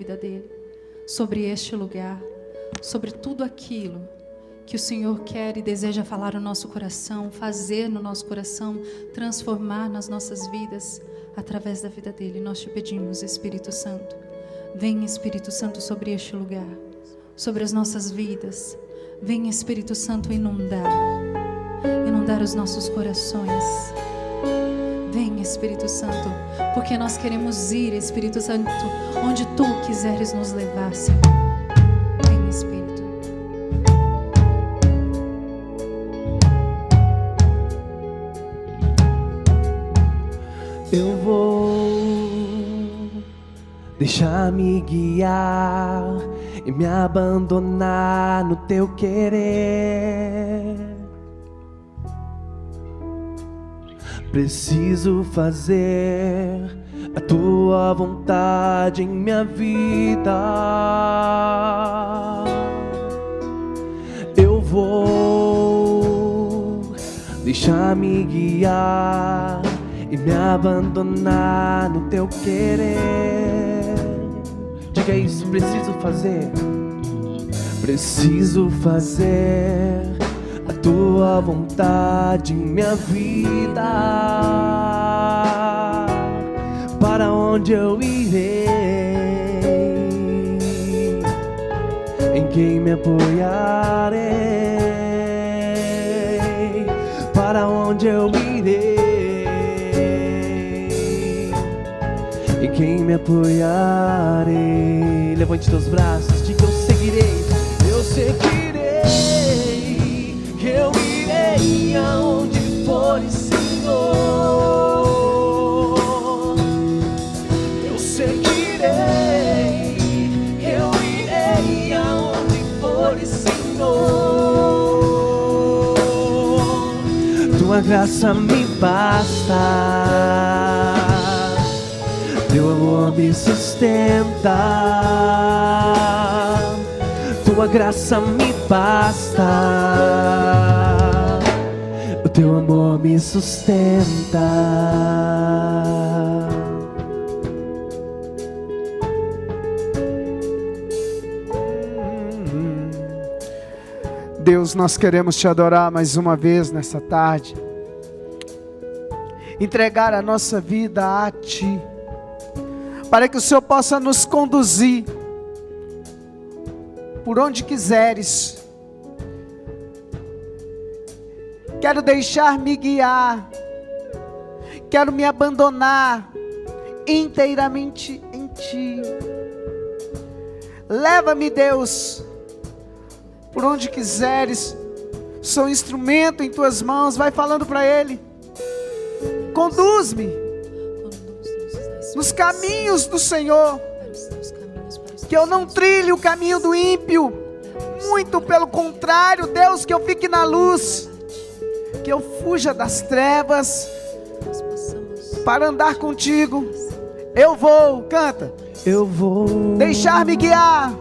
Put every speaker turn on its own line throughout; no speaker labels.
vida dele, sobre este lugar, sobre tudo aquilo que o Senhor quer e deseja falar no nosso coração, fazer no nosso coração, transformar nas nossas vidas, através da vida dele. Nós te pedimos, Espírito Santo, vem Espírito Santo sobre este lugar, sobre as nossas vidas. Vem Espírito Santo inundar os nossos corações. Vem Espírito Santo, porque nós queremos ir, Espírito Santo, onde tu quiseres nos levar, Senhor. Vem Espírito.
Eu vou deixar-me guiar e me abandonar no teu querer. Preciso fazer a tua vontade em minha vida. Eu vou deixar-me guiar e me abandonar no teu querer. Diga isso, preciso fazer a tua vontade em minha vida. Para onde eu irei? Em quem me apoiarei? Para onde eu irei? Em quem me apoiarei? Levante teus braços, diga: eu seguirei, eu seguirei. Eu irei aonde for, Senhor. Eu seguirei, eu irei aonde for, Senhor. Tua graça me basta, teu amor me sustenta. Tua graça me basta, o teu amor me sustenta.
Deus, nós queremos te adorar mais uma vez nessa tarde, entregar a nossa vida a ti, para que o Senhor possa nos conduzir por onde quiseres. Quero deixar-me guiar, quero me abandonar inteiramente em ti. Leva-me, Deus, por onde quiseres. Sou instrumento em tuas mãos. Vai falando para Ele. Conduz-me nos caminhos do Senhor, que eu não trilhe o caminho do ímpio, muito pelo contrário, Deus, que eu fique na luz, que eu fuja das trevas para andar contigo. Eu vou, canta.
Eu vou
deixar-me guiar.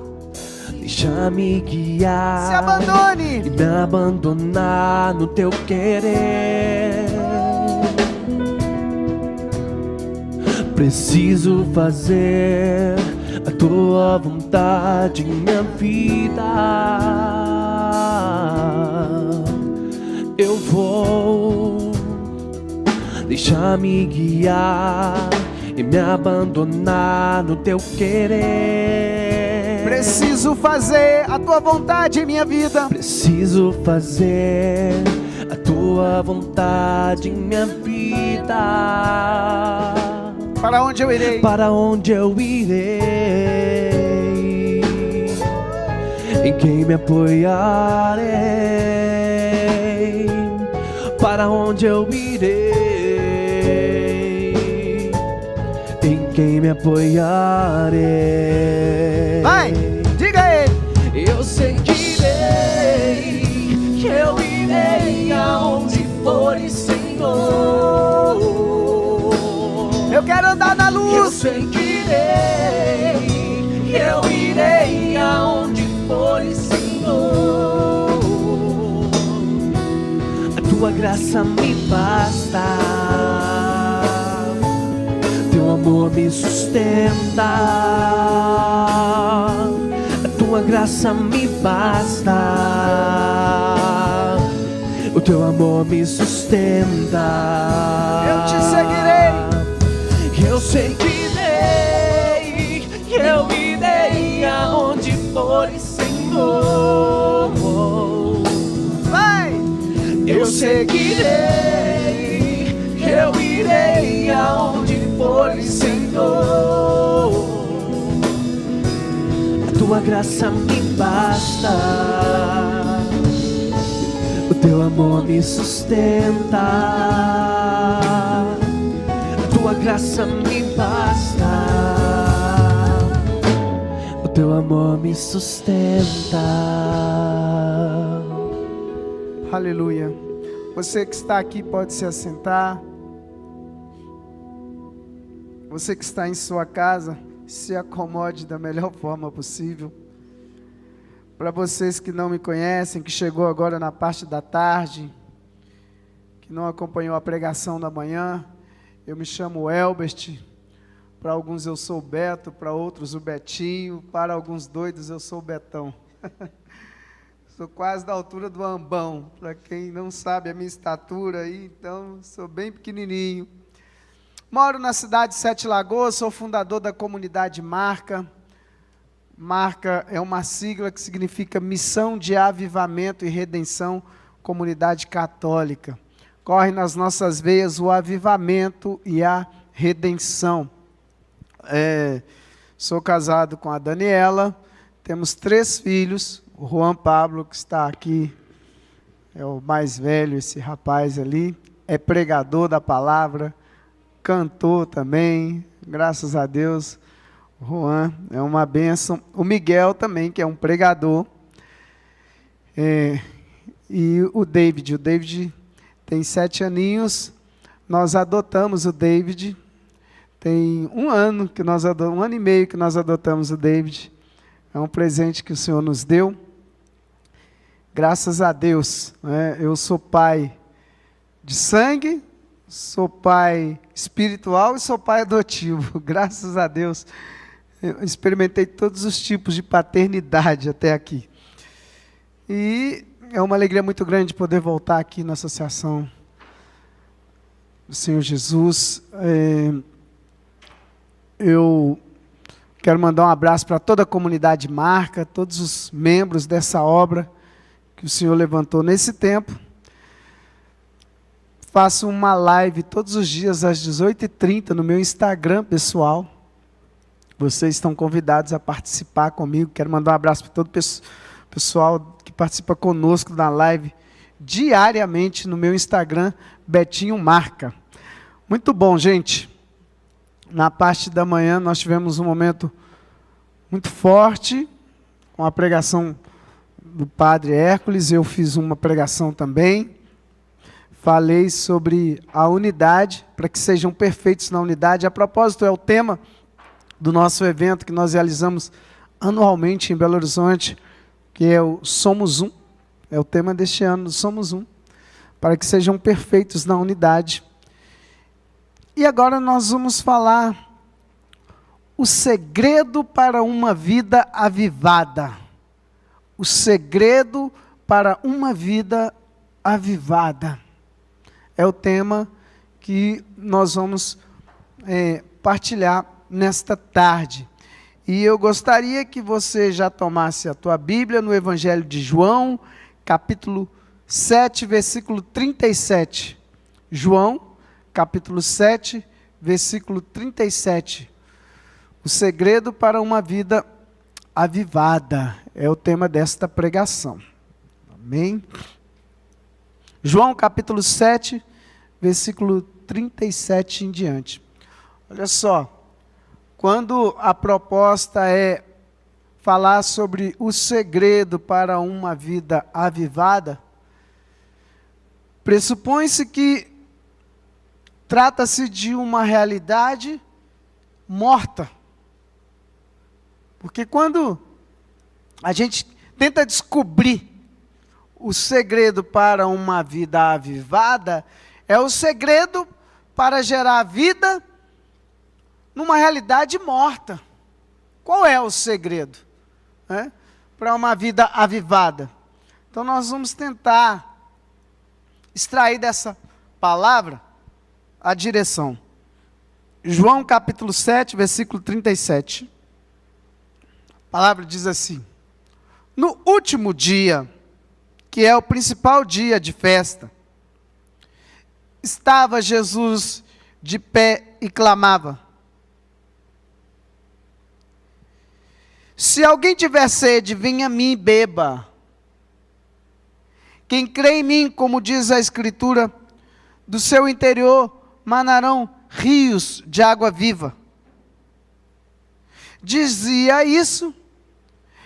Deixa-me guiar,
se abandone
e me abandonar no teu querer. Preciso fazer a tua vontade em minha vida. Eu vou deixar-me guiar e me abandonar no teu querer.
Preciso fazer a tua vontade em minha vida.
Preciso fazer a tua vontade em minha vida.
Para onde eu irei?
Para onde eu irei? Em quem me apoiarei? Para onde eu irei? Em quem me apoiarei?
Vai, diga a Ele.
Eu seguirei, eu irei aonde for, Senhor.
Eu quero andar na luz.
Eu seguirei, eu irei aonde for, Senhor. A tua graça me basta, teu amor me sustenta. graça me basta, o teu amor me sustenta.
Eu te seguirei.
Eu seguirei, eu irei aonde fores, Senhor.
Vai!
Eu seguirei, eu irei aonde fores, Senhor. A tua graça me basta, o teu amor me sustenta. A tua graça me basta, o teu amor me sustenta.
Aleluia. Você que está aqui pode se assentar. Você que está em sua casa, se acomode da melhor forma possível. Para vocês que não me conhecem, que chegou agora na parte da tarde, que não acompanhou a pregação da manhã, eu me chamo Elbert. Para alguns eu sou o Beto, para outros o Betinho, para alguns doidos eu sou o Betão. Sou quase da altura do Ambão, para quem não sabe a minha estatura aí, então sou bem pequenininho. Moro na cidade de Sete Lagoas, sou fundador da comunidade Marca. Marca é uma sigla que significa Missão de Avivamento e Redenção, Comunidade Católica. Corre nas nossas veias o avivamento e a redenção. Sou casado com a Daniela, temos 3 filhos. O Juan Pablo, que está aqui, é o mais velho, esse rapaz ali, é pregador da palavra, cantor também, graças a Deus. O Juan é uma bênção. O Miguel também, que é um pregador. E o David tem 7 aninhos, nós adotamos o David, tem 1 ano que nós adotamos, 1 ano e meio que nós adotamos o David. É um presente que o Senhor nos deu. Graças a Deus, né? Eu sou pai de sangue, sou pai espiritual e sou pai adotivo. Graças a Deus, eu experimentei todos os tipos de paternidade até aqui. E é uma alegria muito grande poder voltar aqui na Associação do Senhor Jesus. Eu quero mandar um abraço para toda a comunidade Marca, todos os membros dessa obra que o Senhor levantou nesse tempo. Faço uma live todos os dias às 18h30 no meu Instagram pessoal. Vocês estão convidados a participar comigo. Quero mandar um abraço para todo o pessoal que participa conosco na live diariamente no meu Instagram, Betinho Marca. Muito bom, gente. Na parte da manhã nós tivemos um momento muito forte, com a pregação do Padre Hércules. Eu fiz uma pregação também. Falei sobre a unidade, para que sejam perfeitos na unidade. A propósito, é o tema do nosso evento que nós realizamos anualmente em Belo Horizonte, que é o Somos Um. É o tema deste ano, Somos Um, para que sejam perfeitos na unidade. E agora nós vamos falar o segredo para uma vida avivada. O segredo para uma vida avivada. É o tema que nós vamos partilhar nesta tarde. E eu gostaria que você já tomasse a tua Bíblia no Evangelho de João, capítulo 7, versículo 37. João, capítulo 7, versículo 37. O segredo para uma vida avivada é o tema desta pregação. Amém? João, capítulo 7, versículo 37 em diante. Olha só, quando a proposta é falar sobre o segredo para uma vida avivada, pressupõe-se que trata-se de uma realidade morta. Porque quando a gente tenta descobrir o segredo para uma vida avivada, é o segredo para gerar vida numa realidade morta. Qual é o segredo? para uma vida avivada? Então nós vamos tentar extrair dessa palavra a direção. João capítulo 7, versículo 37. A palavra diz assim: no último dia, que é o principal dia de festa, estava Jesus de pé e clamava: se alguém tiver sede, venha a mim e beba. Quem crê em mim, como diz a Escritura, do seu interior manarão rios de água viva. Dizia isso,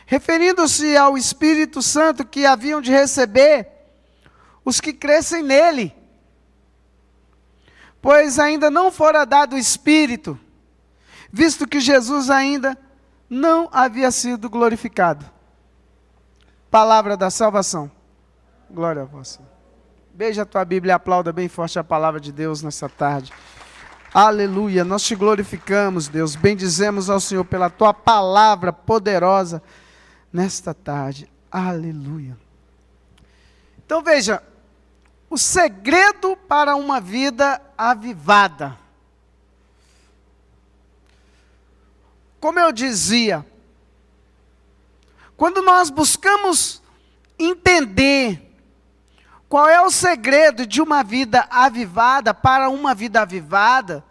referindo-se ao Espírito Santo que haviam de receber os que crescem nele, pois ainda não fora dado o Espírito, visto que Jesus ainda não havia sido glorificado. Palavra da salvação. Glória a você. Beija a tua Bíblia e aplauda bem forte a palavra de Deus nessa tarde. Aleluia, nós te glorificamos, Deus. Bendizemos ao Senhor pela tua palavra poderosa nesta tarde. Aleluia. Então veja, o segredo para uma vida avivada. Como eu dizia, quando nós buscamos entender qual é o segredo de uma vida avivada para uma vida avivada,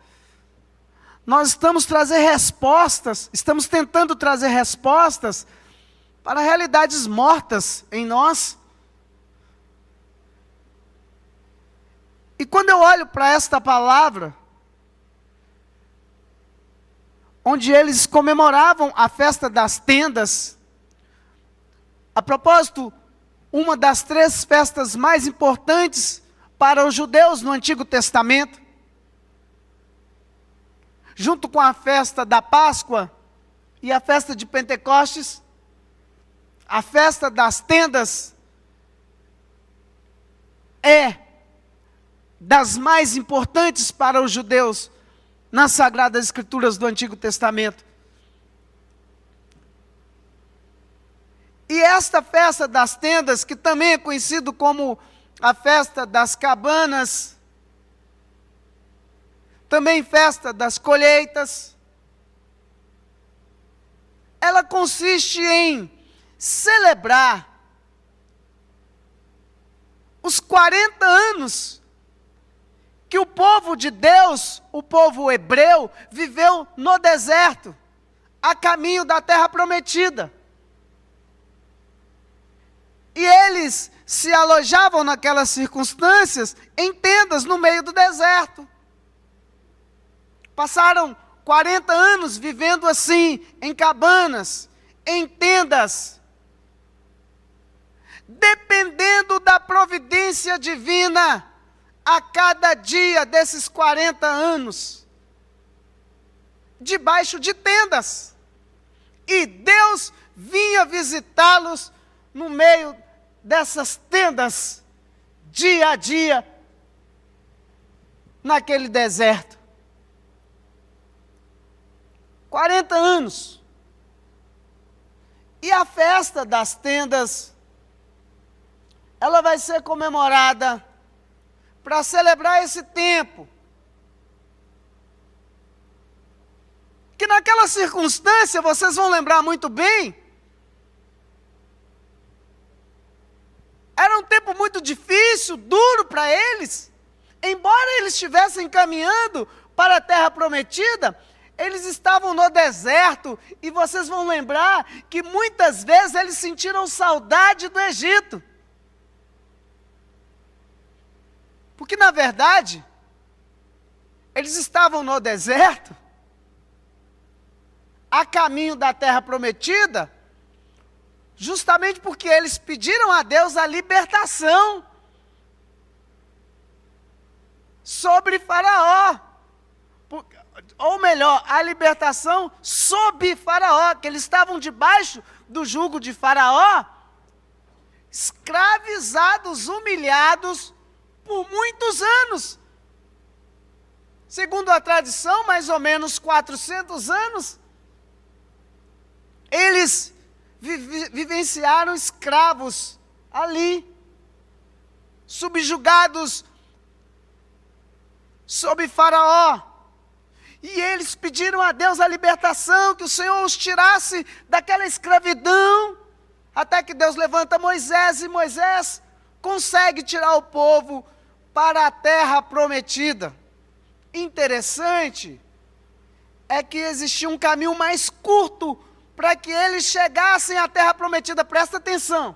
nós estamos tentando trazer respostas para realidades mortas em nós. E quando eu olho para esta palavra, onde eles comemoravam a festa das tendas, a propósito, uma das 3 festas mais importantes para os judeus no Antigo Testamento, junto com a festa da Páscoa e a festa de Pentecostes, a festa das tendas é das mais importantes para os judeus nas Sagradas Escrituras do Antigo Testamento. E esta festa das tendas, que também é conhecido como a festa das cabanas, também festa das colheitas, ela consiste em celebrar os 40 anos que o povo de Deus, o povo hebreu, viveu no deserto, a caminho da terra prometida. E eles se alojavam naquelas circunstâncias em tendas no meio do deserto. Passaram 40 anos vivendo assim, em cabanas, em tendas, dependendo da providência divina a cada dia desses 40 anos, debaixo de tendas. E Deus vinha visitá-los no meio dessas tendas, dia a dia, naquele deserto. 40 anos. E a festa das tendas, ela vai ser comemorada para celebrar esse tempo. Que naquela circunstância, vocês vão lembrar muito bem, era um tempo muito difícil, duro para eles. Embora eles estivessem caminhando para a terra prometida, eles estavam no deserto, e vocês vão lembrar que muitas vezes eles sentiram saudade do Egito. Porque na verdade, eles estavam no deserto, a caminho da terra prometida, justamente porque eles pediram a Deus a libertação sobre Faraó. Ou melhor, a libertação sob Faraó, que eles estavam debaixo do jugo de Faraó, escravizados, humilhados por muitos anos. Segundo a tradição, mais ou menos 400 anos. Eles vivenciaram escravos ali, subjugados sob Faraó. E eles pediram a Deus a libertação, que o Senhor os tirasse daquela escravidão, até que Deus levanta Moisés, e Moisés consegue tirar o povo para a terra prometida. Interessante é que existia um caminho mais curto para que eles chegassem à terra prometida. Presta atenção.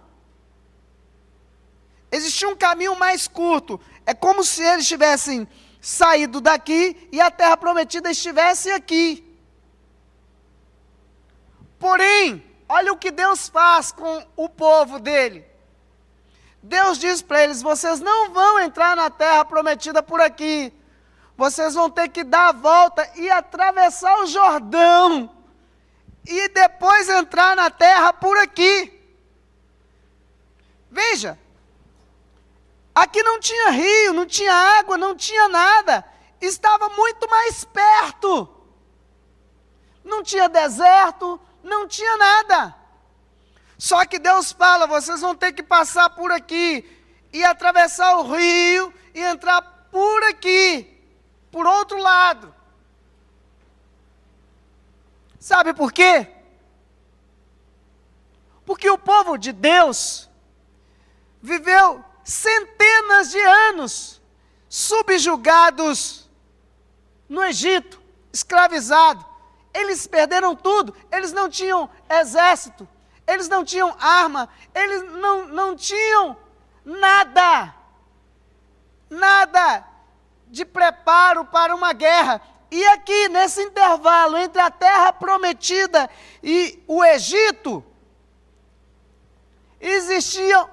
Existia um caminho mais curto. É como se eles tivessem saído daqui e a terra prometida estivesse aqui. Porém, olha o que Deus faz com o povo dele. Deus diz para eles: vocês não vão entrar na terra prometida por aqui. Vocês vão ter que dar a volta e atravessar o Jordão. E depois entrar na terra por aqui. Veja. Aqui não tinha rio, não tinha água, não tinha nada. Estava muito mais perto. Não tinha deserto, não tinha nada. Só que Deus fala: vocês vão ter que passar por aqui e atravessar o rio e entrar por aqui, por outro lado. Sabe por quê? Porque o povo de Deus viveu centenas de anos subjugados no Egito, escravizados. Eles perderam tudo. Eles não tinham exército, eles não tinham arma, eles não tinham nada de preparo para uma guerra. E aqui, nesse intervalo entre a terra prometida e o Egito, existia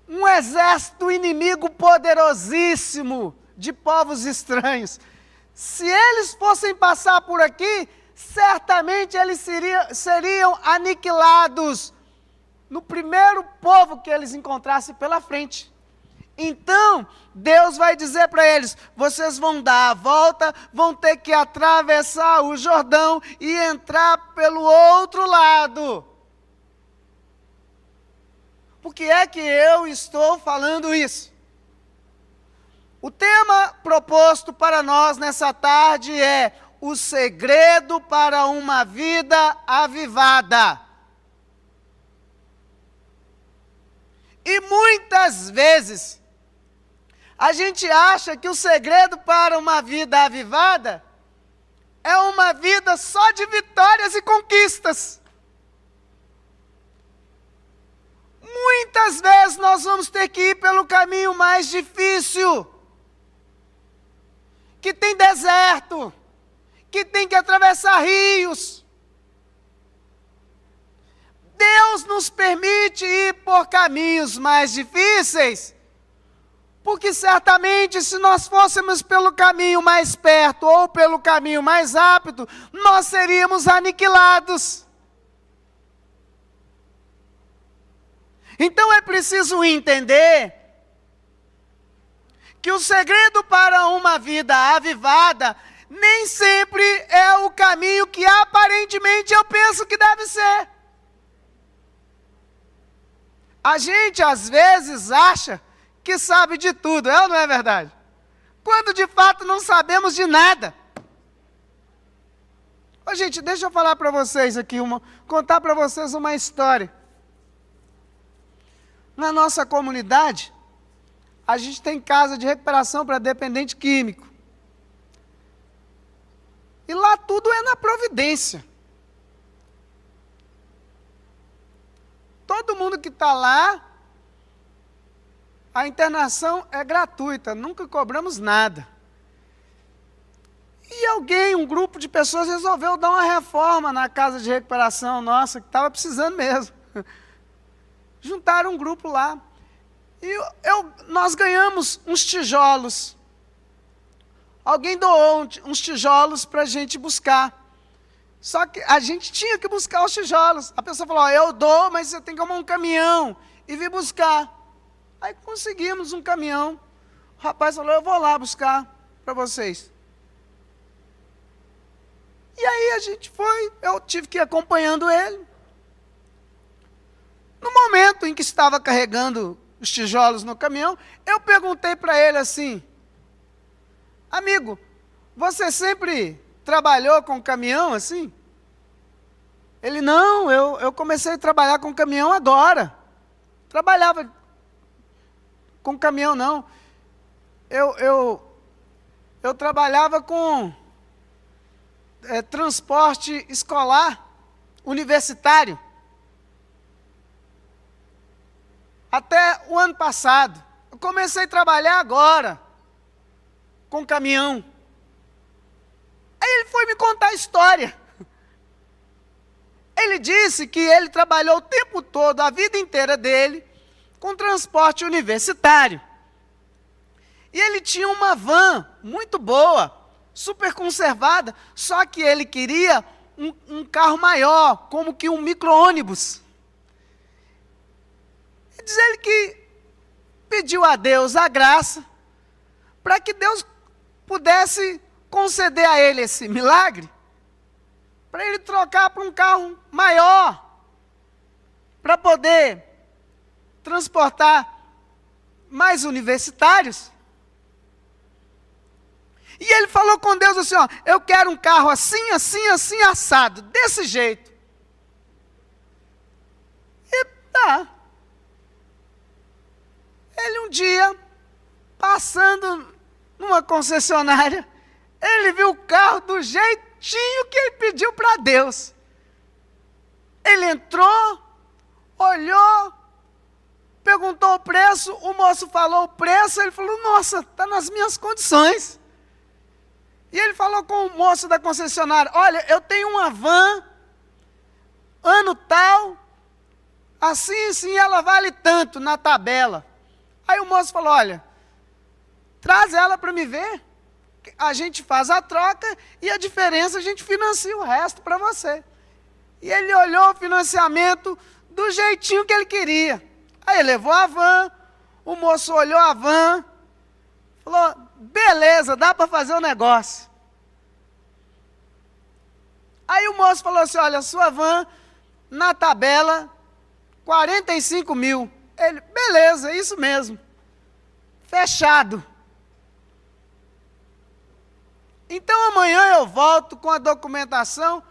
um exército inimigo poderosíssimo de povos estranhos. Se eles fossem passar por aqui, certamente eles seriam aniquilados no primeiro povo que eles encontrassem pela frente. Então, Deus vai dizer para eles: vocês vão dar a volta, vão ter que atravessar o Jordão e entrar pelo outro lado. Por que é que eu estou falando isso? O tema proposto para nós nessa tarde é o segredo para uma vida avivada. E muitas vezes, a gente acha que o segredo para uma vida avivada é uma vida só de vitórias e conquistas. Muitas vezes nós vamos ter que ir pelo caminho mais difícil, que tem deserto, que tem que atravessar rios. Deus nos permite ir por caminhos mais difíceis, porque certamente se nós fôssemos pelo caminho mais perto ou pelo caminho mais rápido, nós seríamos aniquilados. Então é preciso entender que o segredo para uma vida avivada nem sempre é o caminho que aparentemente eu penso que deve ser. A gente às vezes acha que sabe de tudo, é ou não é verdade? Quando de fato não sabemos de nada. Ô, gente, deixa eu falar para vocês aqui, contar para vocês uma história. Na nossa comunidade, a gente tem casa de recuperação para dependente químico. E lá tudo é na providência. Todo mundo que está lá, a internação é gratuita, nunca cobramos nada. E um grupo de pessoas resolveu dar uma reforma na casa de recuperação nossa, que estava precisando mesmo. Juntaram um grupo lá. E nós ganhamos uns tijolos. Alguém doou uns tijolos para a gente buscar. Só que a gente tinha que buscar os tijolos. A pessoa falou: eu dou, mas você tem que arrumar um caminhão e vir buscar. Aí conseguimos um caminhão. O rapaz falou: eu vou lá buscar para vocês. E aí a gente foi, eu tive que ir acompanhando ele. No momento em que estava carregando os tijolos no caminhão, eu perguntei para ele assim: amigo, você sempre trabalhou com caminhão assim? Ele: não, eu comecei a trabalhar com caminhão agora. Trabalhava com caminhão não. Eu trabalhava com transporte escolar, universitário. Até o ano passado. Eu comecei a trabalhar agora com caminhão. Aí ele foi me contar a história. Ele disse que ele trabalhou o tempo todo, a vida inteira dele, com transporte universitário. E ele tinha uma van muito boa, super conservada, só que ele queria um carro maior, como que um micro-ônibus. E diz ele que pediu a Deus a graça, para que Deus pudesse conceder a ele esse milagre, para ele trocar para um carro maior, para poder transportar mais universitários. E ele falou com Deus assim: ó, eu quero um carro assim, assim, assim, assado, desse jeito. E tá. Ele um dia, passando numa concessionária, ele viu o carro do jeitinho que ele pediu para Deus. Ele entrou, olhou, perguntou o preço, o moço falou o preço, ele falou: nossa, está nas minhas condições. E ele falou com o moço da concessionária: olha, eu tenho uma van, ano tal, assim, sim, ela vale tanto na tabela. Aí o moço falou: olha, traz ela para me ver, a gente faz a troca e a diferença a gente financia o resto para você. E ele olhou o financiamento do jeitinho que ele queria. Aí ele levou a van, o moço olhou a van, falou: beleza, dá para fazer o negócio. Aí o moço falou assim: olha, sua van, na tabela, 45 mil. Ele: beleza, é isso mesmo. Fechado. Então amanhã eu volto com a documentação.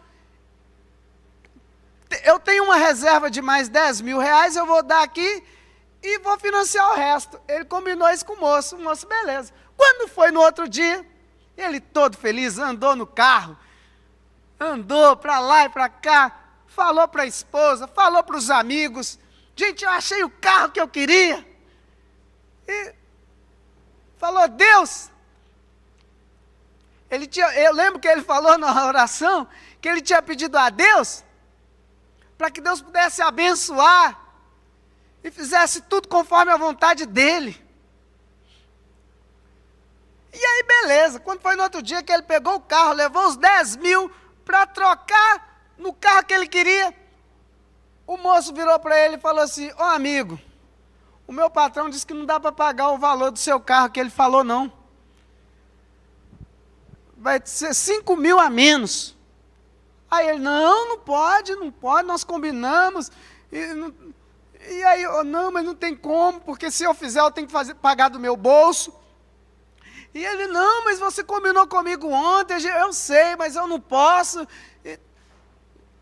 Eu tenho uma reserva de mais 10 mil reais, eu vou dar aqui e vou financiar o resto. Ele combinou isso com o moço, beleza. Quando foi no outro dia, ele todo feliz, andou no carro, andou para lá e para cá, falou para a esposa, falou para os amigos: gente, eu achei o carro que eu queria. E falou: Deus, eu lembro que ele falou na oração, que ele tinha pedido a Deus, para que Deus pudesse abençoar, e fizesse tudo conforme a vontade dele. E aí beleza, quando foi no outro dia que ele pegou o carro, levou os 10 mil para trocar no carro que ele queria, o moço virou para ele e falou assim: ó amigo, o meu patrão disse que não dá para pagar o valor do seu carro que ele falou não. Vai ser 5 mil a menos. Aí ele: não pode, nós combinamos. E aí, não, mas não tem como, porque se eu fizer eu tenho que pagar do meu bolso. E ele: não, mas você combinou comigo ontem, eu sei, mas eu não posso.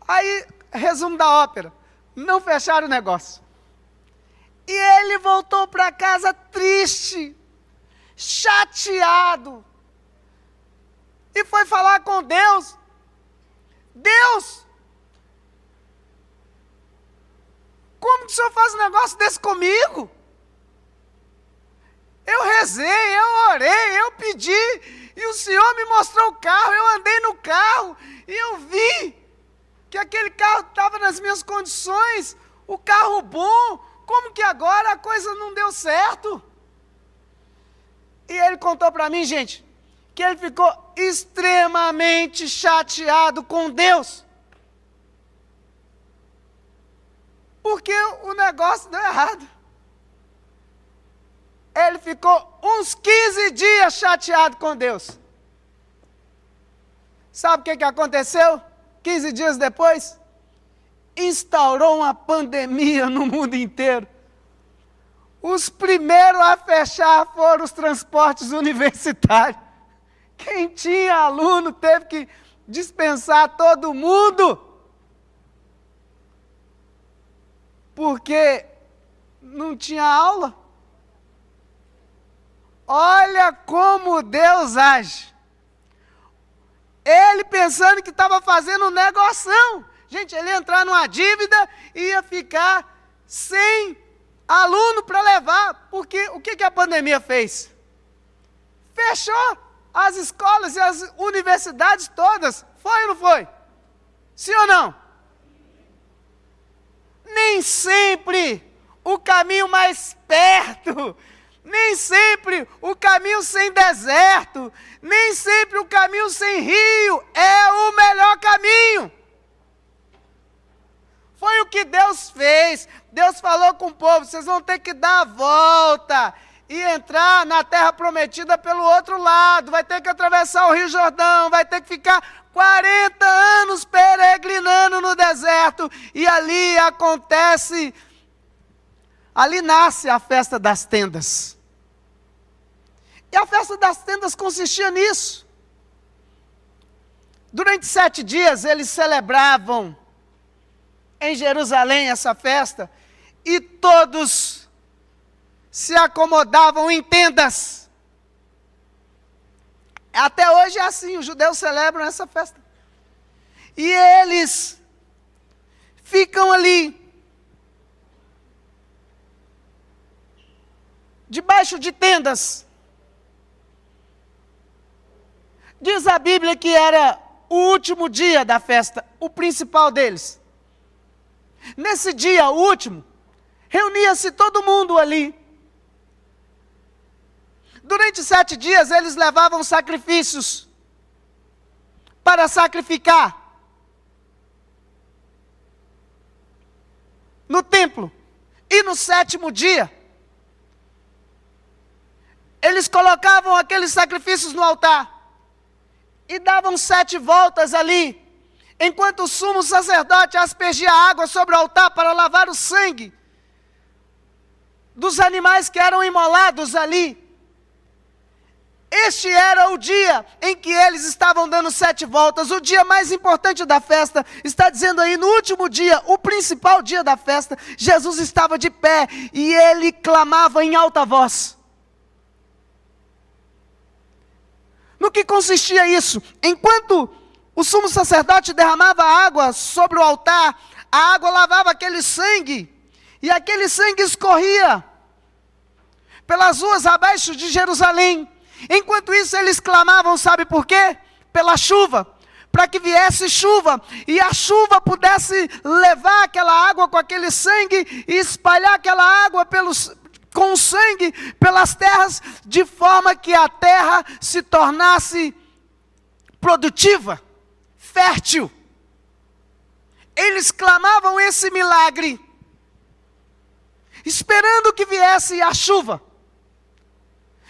Aí, resumo da ópera, não fecharam o negócio. E ele voltou para casa triste, chateado, e foi falar com Deus: Deus, como que o Senhor faz um negócio desse comigo? Eu rezei, eu orei, eu pedi, e o Senhor me mostrou o carro, eu andei no carro, e eu vi que aquele carro estava nas minhas condições, o carro bom, como que agora a coisa não deu certo? E ele contou para mim, gente, que ele ficou extremamente chateado com Deus, porque o negócio deu errado. Ele ficou uns 15 dias chateado com Deus. Sabe o que aconteceu? 15 dias depois, instaurou uma pandemia no mundo inteiro. Os primeiros a fechar foram os transportes universitários. Quem tinha aluno teve que dispensar todo mundo. Porque não tinha aula. Olha como Deus age. Ele pensando que estava fazendo um negoção. Gente, ele ia entrar numa dívida e ia ficar sem aluno para levar. Porque o que a pandemia fez? Fechou as escolas e as universidades todas. Foi ou não foi? Sim ou não? Nem sempre o caminho mais perto, nem sempre o caminho sem deserto, nem sempre o caminho sem rio é o melhor caminho. Foi o que Deus fez. Deus falou com o povo: vocês vão ter que dar a volta e entrar na terra prometida pelo outro lado, vai ter que atravessar o Rio Jordão, vai ter que ficar 40 anos peregrinando no deserto, e ali nasce a festa das tendas. E a festa das tendas consistia nisso. Durante 7 dias eles celebravam em Jerusalém essa festa, e todos se acomodavam em tendas. Até hoje é assim, os judeus celebram essa festa. E eles ficam ali, debaixo de tendas. Diz a Bíblia que era o último dia da festa, o principal deles. Nesse dia, o último, reunia-se todo mundo ali. Durante 7 dias, eles levavam sacrifícios para sacrificar no templo. E no 7º dia, eles colocavam aqueles sacrifícios no altar e davam 7 voltas ali, enquanto o sumo sacerdote aspergia água sobre o altar para lavar o sangue dos animais que eram imolados ali. Este era o dia em que eles estavam dando 7 voltas, o dia mais importante da festa. Está dizendo aí, no último dia, o principal dia da festa, Jesus estava de pé e ele clamava em alta voz. No que consistia isso? Enquanto o sumo sacerdote derramava água sobre o altar, a água lavava aquele sangue, e aquele sangue escorria pelas ruas abaixo de Jerusalém. Enquanto isso, eles clamavam, sabe por quê? Pela chuva, para que viesse chuva, e a chuva pudesse levar aquela água com aquele sangue, e espalhar aquela água com o sangue pelas terras, de forma que a terra se tornasse produtiva, fértil. Eles clamavam esse milagre, esperando que viesse a chuva.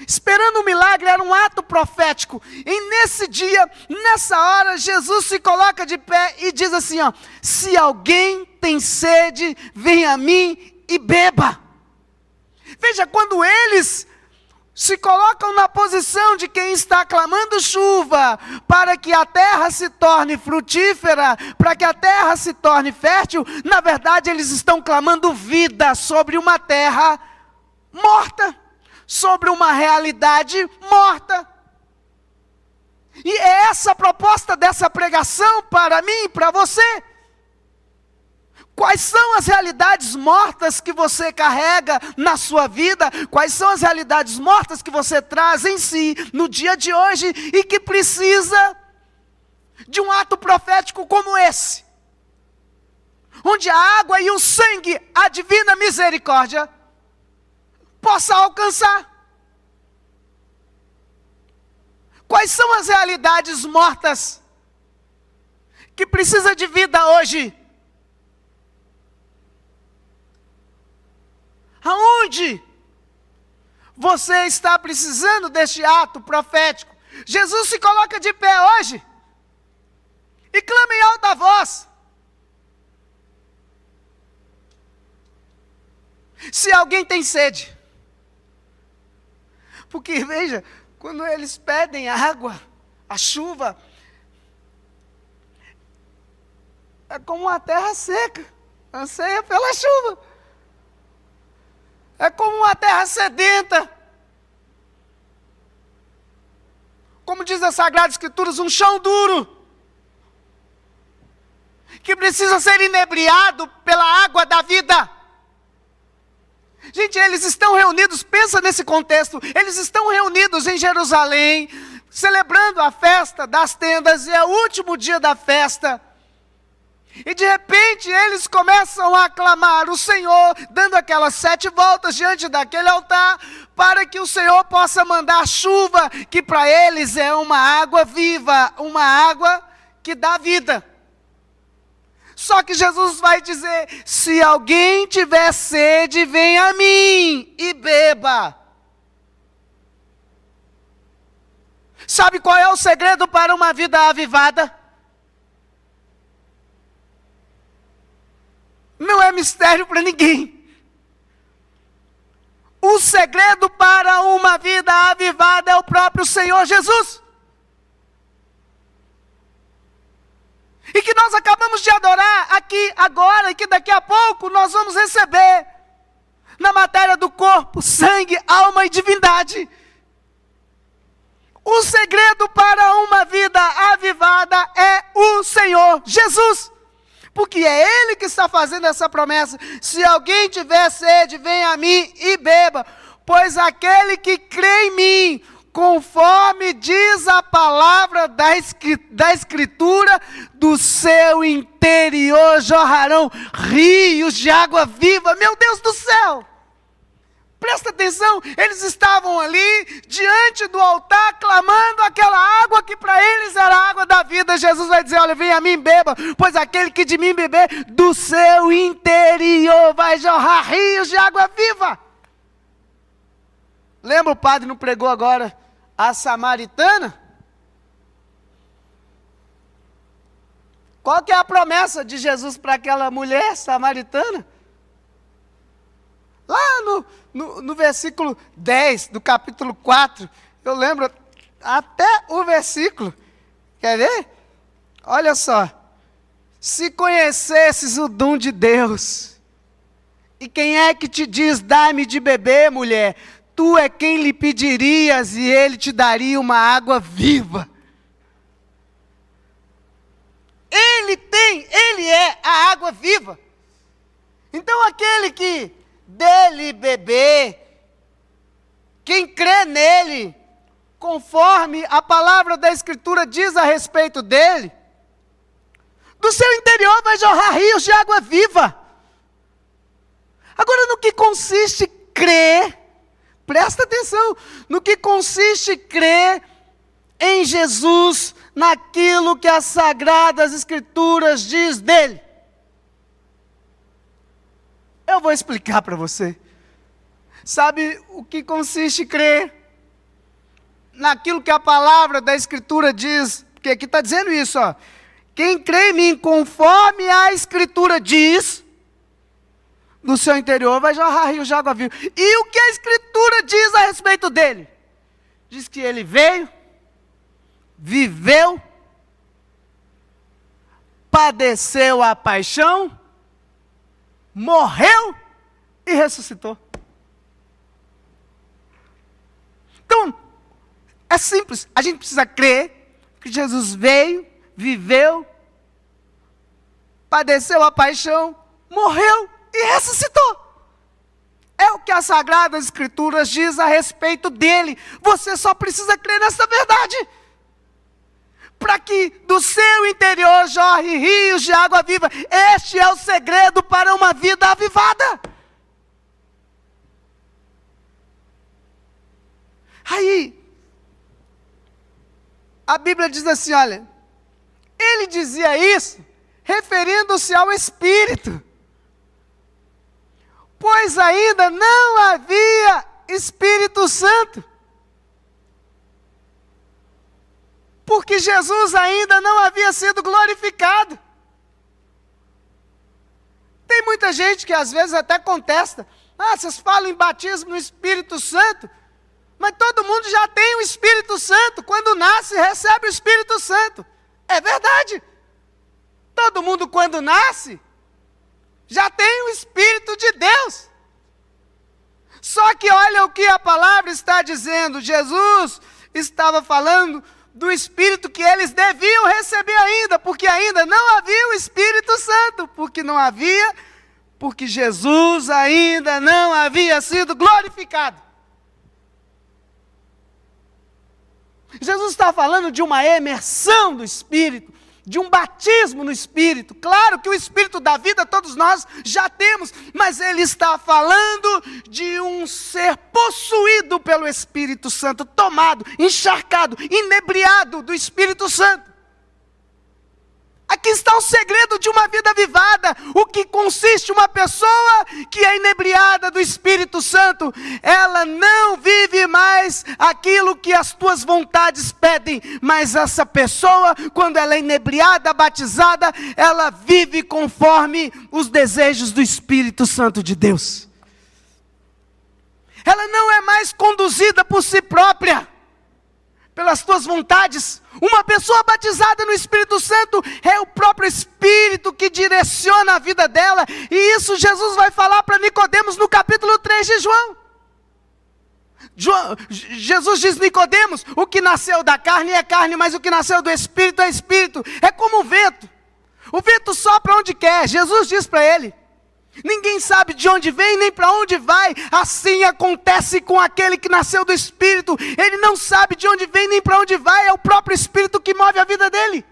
Esperando o milagre, era um ato profético. E nesse dia, nessa hora, Jesus se coloca de pé e diz assim, ó: se alguém tem sede, vem a mim e beba. Veja, quando eles se colocam na posição de quem está clamando chuva, para que a terra se torne frutífera, para que a terra se torne fértil, na verdade eles estão clamando vida sobre uma terra morta, sobre uma realidade morta. E é essa a proposta dessa pregação para mim e para você. Quais são as realidades mortas que você carrega na sua vida? Quais são as realidades mortas que você traz em si no dia de hoje e que precisa de um ato profético como esse? Onde a água e o sangue, a divina misericórdia, possa alcançar. Quais são as realidades mortas que precisa de vida hoje? Aonde você está precisando deste ato profético? Jesus se coloca de pé hoje e clama em alta voz. Se alguém tem sede. Porque, veja, quando eles pedem água, a chuva, é como uma terra seca, anseia pela chuva. É como uma terra sedenta. Como diz a Sagrada Escritura, um chão duro, que precisa ser inebriado pela água da vida. Gente, eles estão reunidos, pensa nesse contexto, eles estão reunidos em Jerusalém, celebrando a festa das tendas, e é o último dia da festa. E de repente eles começam a aclamar o Senhor, dando aquelas 7 voltas diante daquele altar, para que o Senhor possa mandar chuva, que para eles é uma água viva, uma água que dá vida. Só que Jesus vai dizer: se alguém tiver sede, venha a mim e beba. Sabe qual é o segredo para uma vida avivada? Não é mistério para ninguém. O segredo para uma vida avivada é o próprio Senhor Jesus. E que nós acabamos de adorar aqui agora, e que daqui a pouco nós vamos receber na matéria do corpo, sangue, alma e divindade. O segredo para uma vida avivada é o Senhor Jesus. Porque é Ele que está fazendo essa promessa: se alguém tiver sede, venha a mim e beba, pois aquele que crê em mim, conforme diz a palavra da Escritura, do seu interior jorrarão rios de água viva. Meu Deus do céu! Presta atenção, eles estavam ali, diante do altar, clamando aquela água que para eles era a água da vida. Jesus vai dizer: olha, vem a mim e beba, pois aquele que de mim beber, do seu interior vai jorrar rios de água viva. Lembra, o padre não pregou agora a samaritana? Qual que é a promessa de Jesus para aquela mulher samaritana? Lá no versículo 10 do capítulo 4, eu lembro até o versículo, quer ver? Olha só: se conhecesses o dom de Deus, e quem é que te diz, dá-me de beber, mulher? Tu é quem lhe pedirias, e ele te daria uma água viva. Ele é a água viva. Então aquele que dele beber, quem crê nele, conforme a palavra da Escritura diz a respeito dele, do seu interior vai jorrar rios de água viva. Agora, no que consiste crer? Presta atenção, no que consiste crer em Jesus, naquilo que as Sagradas Escrituras diz dele. Eu vou explicar para você. Sabe o que consiste crer naquilo que a palavra da Escritura diz? Porque aqui está dizendo isso, ó. Quem crê em mim, conforme a Escritura diz, no seu interior vai jorrar rios de água viva. E o que a Escritura diz a respeito dele? Diz que ele veio, viveu, padeceu a paixão, morreu e ressuscitou. Então, é simples. A gente precisa crer que Jesus veio, viveu, padeceu a paixão, morreu e ressuscitou. É o que as Sagradas Escrituras diz a respeito dele. Você só precisa crer nessa verdade, para que do seu interior jorre rios de água viva. Este é o segredo para uma vida avivada. Aí, a Bíblia diz assim, olha, ele dizia isso referindo-se ao Espírito, pois ainda não havia Espírito Santo. Porque Jesus ainda não havia sido glorificado. Tem muita gente que às vezes até contesta: Ah, vocês falam em batismo no Espírito Santo, mas todo mundo já tem o Espírito Santo. Quando nasce, recebe o Espírito Santo. É verdade. Todo mundo, quando nasce, já tem o Espírito de Deus. Só que olha o que a palavra está dizendo. Jesus estava falando do Espírito que eles deviam receber ainda, porque ainda não havia o Espírito Santo, porque Jesus ainda não havia sido glorificado. Jesus está falando de uma emersão do Espírito, de um batismo no Espírito. Claro que o Espírito da vida todos nós já temos, mas ele está falando de um ser possuído pelo Espírito Santo, tomado, encharcado, inebriado do Espírito Santo. Aqui está o segredo de uma vida avivada. O que consiste uma pessoa que é inebriada do Espírito Santo. Ela não vive mais aquilo que as tuas vontades pedem. Mas essa pessoa, quando ela é inebriada, batizada, ela vive conforme os desejos do Espírito Santo de Deus. Ela não é mais conduzida por si própria, pelas tuas vontades. Uma pessoa batizada no Espírito Santo é o próprio Espírito que direciona a vida dela. E isso Jesus vai falar para Nicodemos no capítulo 3 de João. Jesus diz: Nicodemos, o que nasceu da carne é carne, mas o que nasceu do Espírito é Espírito. É como o vento. O vento sopra onde quer. Jesus diz para ele: ninguém sabe de onde vem nem para onde vai. Assim acontece com aquele que nasceu do Espírito. Ele não sabe de onde vem nem para onde vai. É o próprio Espírito que move a vida dele.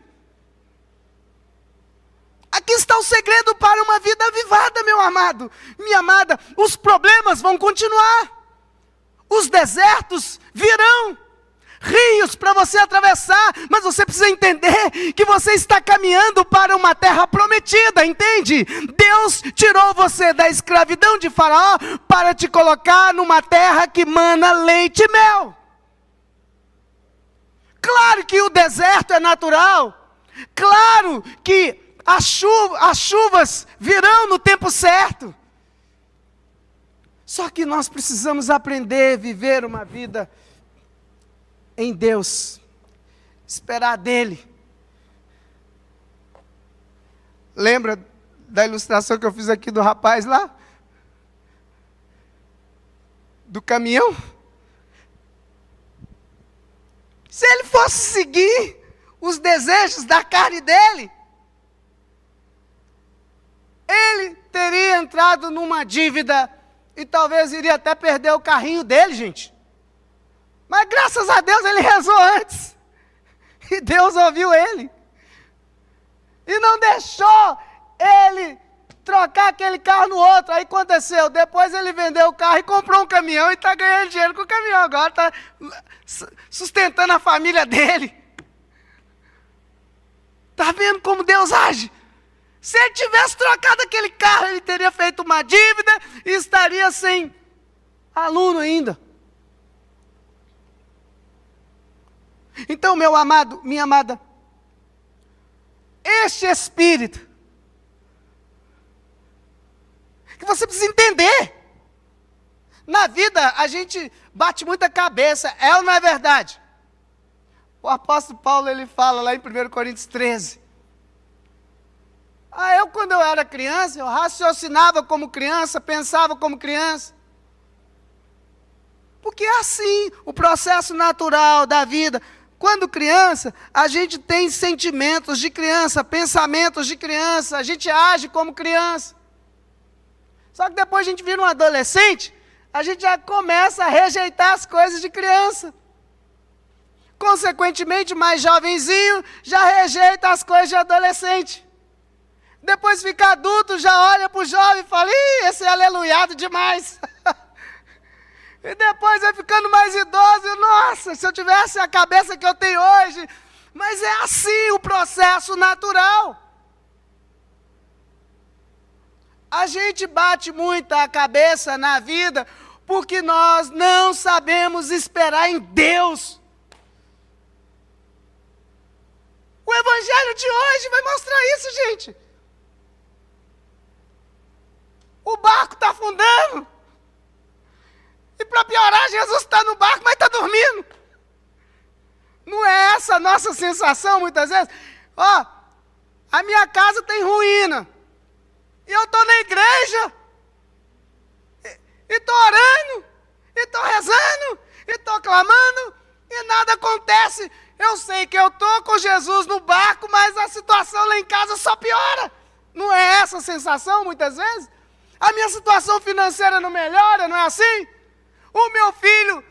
Aqui está o segredo para uma vida avivada, meu amado, minha amada. Os problemas vão continuar. Os desertos virão. Rios para você atravessar, mas você precisa entender que você está caminhando para uma terra prometida, entende? Deus tirou você da escravidão de Faraó para te colocar numa terra que mana leite e mel. Claro que o deserto é natural, claro que as chuvas virão no tempo certo. Só que nós precisamos aprender a viver uma vida em Deus, esperar dele. Lembra da ilustração que eu fiz aqui do rapaz lá? Do caminhão? Se ele fosse seguir os desejos da carne dele, ele teria entrado numa dívida e talvez iria até perder o carrinho dele, gente. Mas graças a Deus ele rezou antes. E Deus ouviu ele. E não deixou ele trocar aquele carro no outro. Aí aconteceu, depois ele vendeu o carro e comprou um caminhão e está ganhando dinheiro com o caminhão. Agora está sustentando a família dele. Está vendo como Deus age? Se ele tivesse trocado aquele carro, ele teria feito uma dívida e estaria sem aluno ainda. Então, meu amado, minha amada, este Espírito, que você precisa entender. Na vida, a gente bate muita cabeça, é ou não é verdade? O apóstolo Paulo, ele fala lá em 1 Coríntios 13. Quando eu era criança, eu raciocinava como criança, pensava como criança. Porque é assim, o processo natural da vida. Quando criança, a gente tem sentimentos de criança, pensamentos de criança, a gente age como criança. Só que depois a gente vira um adolescente, a gente já começa a rejeitar as coisas de criança. Consequentemente, mais jovenzinho, já rejeita as coisas de adolescente. Depois fica adulto, já olha para o jovem e fala: ih, esse é aleluiado demais. E depois vai ficando mais idoso, e, nossa, se eu tivesse a cabeça que eu tenho hoje. Mas é assim o processo natural. A gente bate muito a cabeça na vida porque nós não sabemos esperar em Deus. O evangelho de hoje vai mostrar isso, gente. O barco está afundando. está no barco, mas está dormindo. Não é essa a nossa sensação, muitas vezes? Ó, a minha casa tem ruína. E eu estou na igreja. E estou orando. E estou rezando. E estou clamando. E nada acontece. Eu sei que eu estou com Jesus no barco, mas a situação lá em casa só piora. Não é essa a sensação, muitas vezes? A minha situação financeira não melhora, não é assim? O meu filho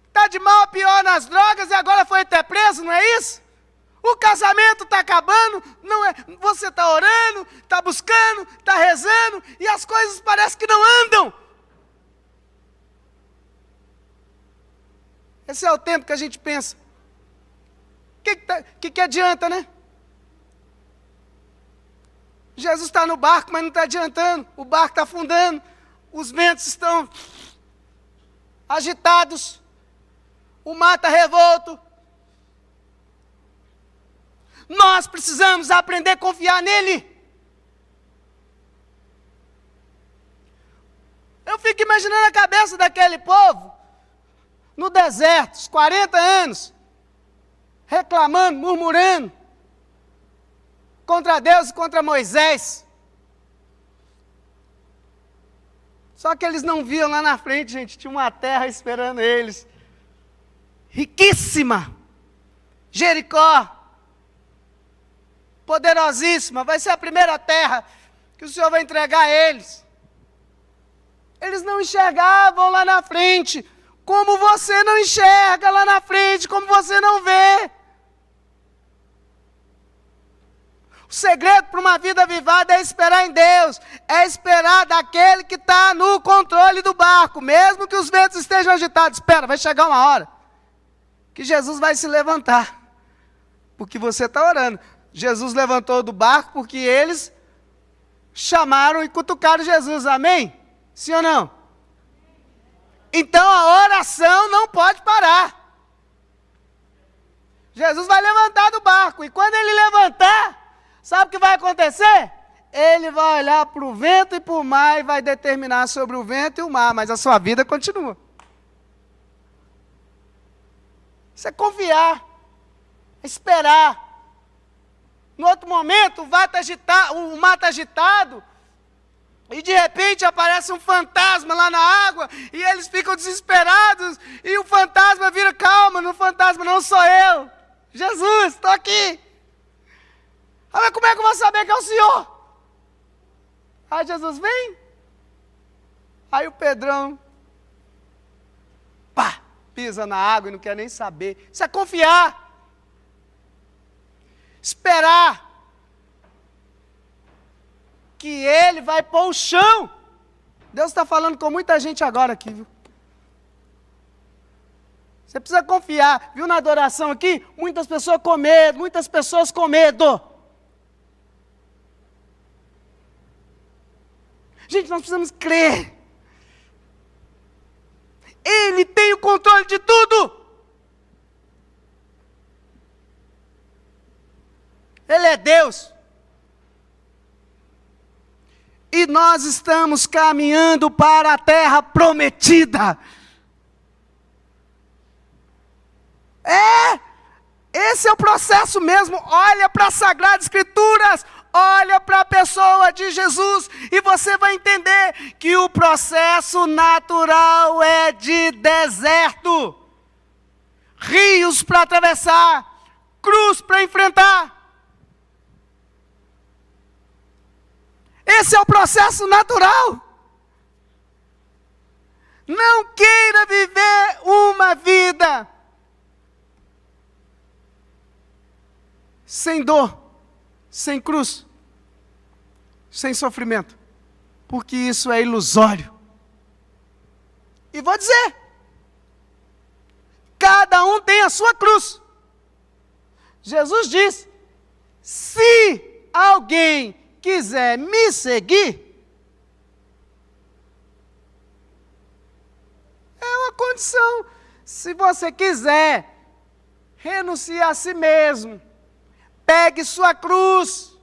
está de mal a pior nas drogas e agora foi até preso, não é isso? O casamento está acabando, não é? Você está orando, está buscando, está rezando e as coisas parecem que não andam. Esse é o tempo que a gente pensa. O que adianta, né? Jesus está no barco, mas não está adiantando. O barco está afundando. Os ventos estão agitados. O mar está revolto. Nós precisamos aprender a confiar nele. Eu fico imaginando a cabeça daquele povo no deserto, os 40 anos, reclamando, murmurando contra Deus e contra Moisés. Só que eles não viam lá na frente, gente, tinha uma terra esperando eles. Riquíssima. Jericó. Poderosíssima. Vai ser a primeira terra que o Senhor vai entregar a eles. Eles não enxergavam lá na frente, como você não enxerga lá na frente, como você não vê. O segredo para uma vida avivada é esperar em Deus, é esperar daquele que está no controle do barco, mesmo que os ventos estejam agitados. Espera, vai chegar uma hora que Jesus vai se levantar, porque você está orando. Jesus levantou do barco porque eles chamaram e cutucaram Jesus, amém? Sim ou não? Então a oração não pode parar. Jesus vai levantar do barco, e quando ele levantar, sabe o que vai acontecer? Ele vai olhar para o vento e para o mar e vai determinar sobre o vento e o mar, mas a sua vida continua. Isso é confiar, é esperar. No outro momento, o mar está agitado, e de repente aparece um fantasma lá na água, e eles ficam desesperados, e o fantasma vira, calma, no fantasma não sou eu, Jesus, estou aqui. Ah, mas como é que eu vou saber que é o Senhor? Aí Jesus vem. Aí o Pedrão, pá, pisa na água e não quer nem saber. Isso é confiar. Esperar que Ele vai pôr o chão. Deus está falando com muita gente agora aqui, viu? Você precisa confiar. Viu na adoração aqui? Muitas pessoas com medo, muitas pessoas com medo. Gente, nós precisamos crer. Ele tem o controle de tudo. Ele é Deus. E nós estamos caminhando para a terra prometida. Esse é o processo mesmo. Olha para as Sagradas Escrituras. Olha para a pessoa de Jesus e você vai entender que o processo natural é de deserto. Rios para atravessar, cruz para enfrentar. Esse é o processo natural. Não queira viver uma vida sem dor, sem cruz, sem sofrimento, porque isso é ilusório. E vou dizer, cada um tem a sua cruz. Jesus diz, se alguém quiser me seguir, é uma condição. Se você quiser renunciar a si mesmo, pegue sua cruz.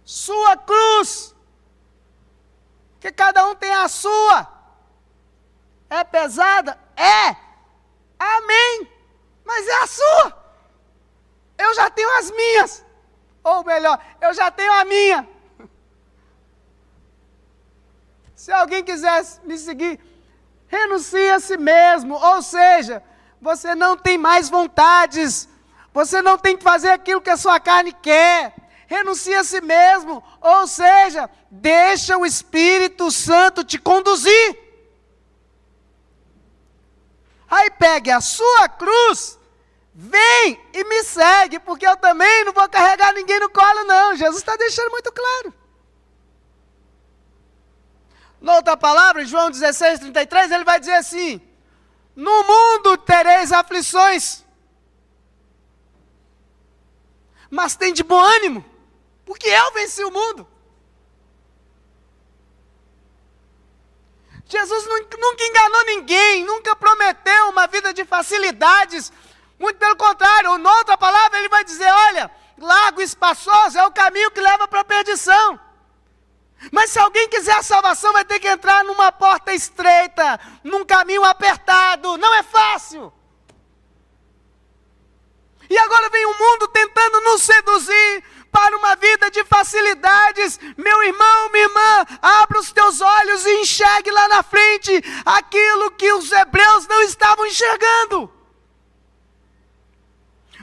Sua cruz. Que cada um tem a sua. É pesada? É. Amém. Mas é a sua. Eu já tenho as minhas. Ou melhor, eu já tenho a minha. Se alguém quiser me seguir, renuncie a si mesmo. Ou seja, você não tem mais vontades. Você não tem que fazer aquilo que a sua carne quer. Renuncie a si mesmo. Ou seja, deixa o Espírito Santo te conduzir. Aí pegue a sua cruz, vem e me segue, porque eu também não vou carregar ninguém no colo, não. Jesus está deixando muito claro. Noutra palavra, em João 16:33, ele vai dizer assim: no mundo tereis aflições, mas tem de bom ânimo, porque eu venci o mundo. Jesus nunca enganou ninguém, nunca prometeu uma vida de facilidades, muito pelo contrário, noutra palavra ele vai dizer, olha, largo e espaçoso é o caminho que leva para a perdição. Mas se alguém quiser a salvação, vai ter que entrar numa porta estreita, num caminho apertado, não é fácil. E agora vem o mundo tentando nos seduzir para uma vida de facilidades. Meu irmão, minha irmã, abra os teus olhos e enxergue lá na frente aquilo que os hebreus não estavam enxergando.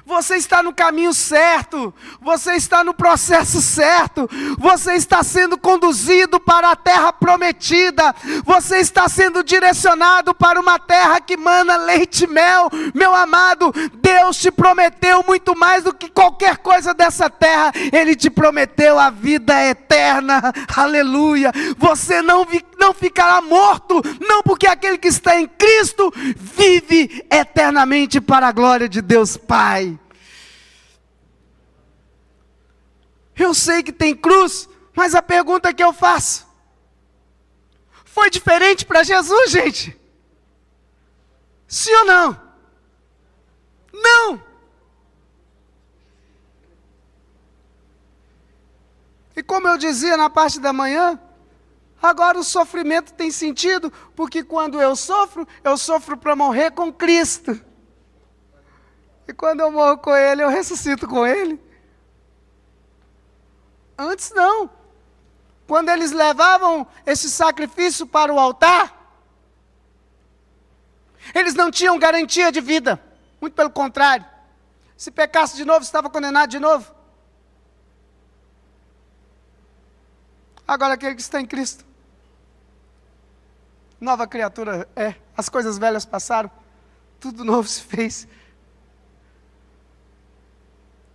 Você está no caminho certo, você está no processo certo, você está sendo conduzido para a terra prometida, você está sendo direcionado para uma terra que mana leite e mel. Meu amado, Deus te prometeu muito mais do que qualquer coisa dessa terra. Ele te prometeu a vida eterna, aleluia. Você não ficará morto, não, porque aquele que está em Cristo vive eternamente para a glória de Deus Pai. Eu sei que tem cruz, mas a pergunta que eu faço, foi diferente para Jesus, gente? Sim ou não? Não! E como eu dizia na parte da manhã, agora o sofrimento tem sentido, porque quando eu sofro para morrer com Cristo. E quando eu morro com Ele, eu ressuscito com Ele. Antes não. Quando eles levavam esse sacrifício para o altar, eles não tinham garantia de vida. Muito pelo contrário. Se pecasse de novo, estava condenado de novo. Agora aquele que está em Cristo, nova criatura é. As coisas velhas passaram, tudo novo se fez.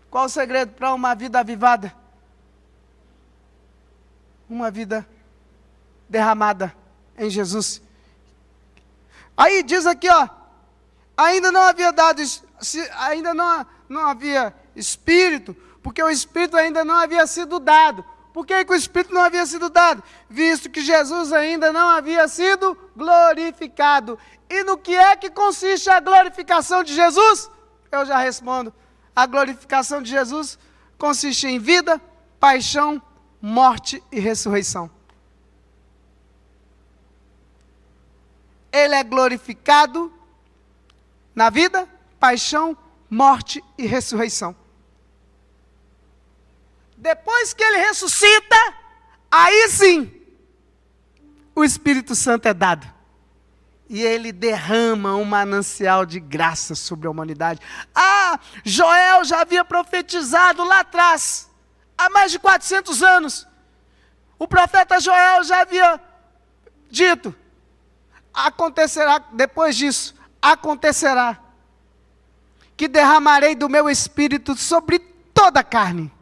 Qual o segredo para uma vida avivada? Uma vida derramada em Jesus. Aí diz aqui, ó, ainda não havia dado, ainda não havia Espírito, porque o Espírito ainda não havia sido dado. Por que o Espírito não havia sido dado? Visto que Jesus ainda não havia sido glorificado. E no que é que consiste a glorificação de Jesus? Eu já respondo. A glorificação de Jesus consiste em vida, paixão, morte e ressurreição. Ele é glorificado na vida, paixão, morte e ressurreição. Depois que ele ressuscita, aí sim, o Espírito Santo é dado. E ele derrama um manancial de graça sobre a humanidade. Joel já havia profetizado lá atrás, há mais de 400 anos. O profeta Joel já havia dito, acontecerá, depois disso, acontecerá, que derramarei do meu Espírito sobre toda a carne,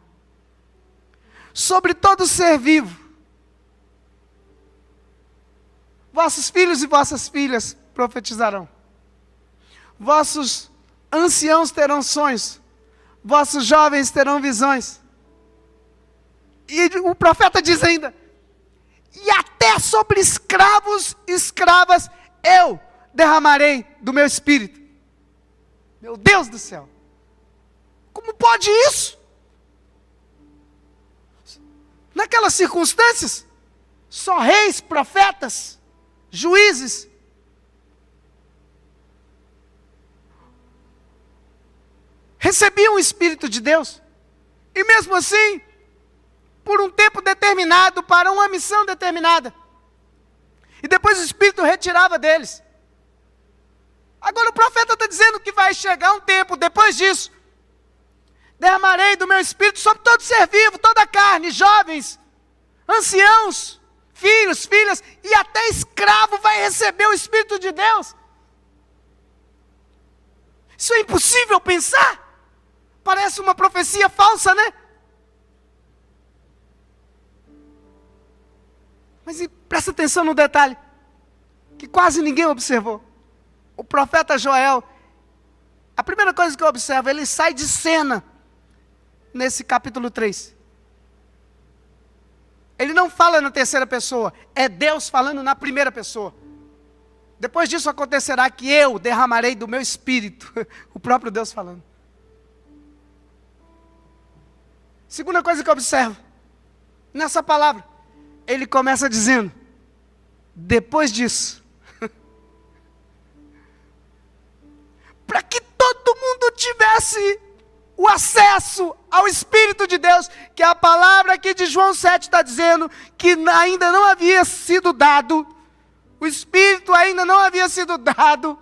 sobre todo ser vivo. Vossos filhos e vossas filhas profetizarão. Vossos anciãos terão sonhos. Vossos jovens terão visões. E o profeta diz ainda, e até sobre escravos e escravas eu derramarei do meu Espírito. Meu Deus do céu. Como pode isso? Naquelas circunstâncias, só reis, profetas, juízes recebiam o Espírito de Deus. E mesmo assim, por um tempo determinado, para uma missão determinada. E depois o Espírito retirava deles. Agora o profeta está dizendo que vai chegar um tempo, depois disso, derramarei do meu Espírito sobre todo ser vivo, toda a carne, jovens, anciãos, filhos, filhas, e até escravo vai receber o Espírito de Deus. Isso é impossível pensar. Parece uma profecia falsa, né? Mas presta atenção no detalhe, que quase ninguém observou. O profeta Joel, a primeira coisa que eu observo, ele sai de cena nesse capítulo 3. Ele não fala na terceira pessoa, é Deus falando na primeira pessoa. Depois disso acontecerá que eu derramarei do meu espírito, o próprio Deus falando. Segunda coisa que eu observo, nessa palavra, ele começa dizendo, depois disso, para que todo mundo tivesse o acesso ao Espírito de Deus, que a palavra aqui de João 7 está dizendo, que ainda não havia sido dado, o Espírito ainda não havia sido dado.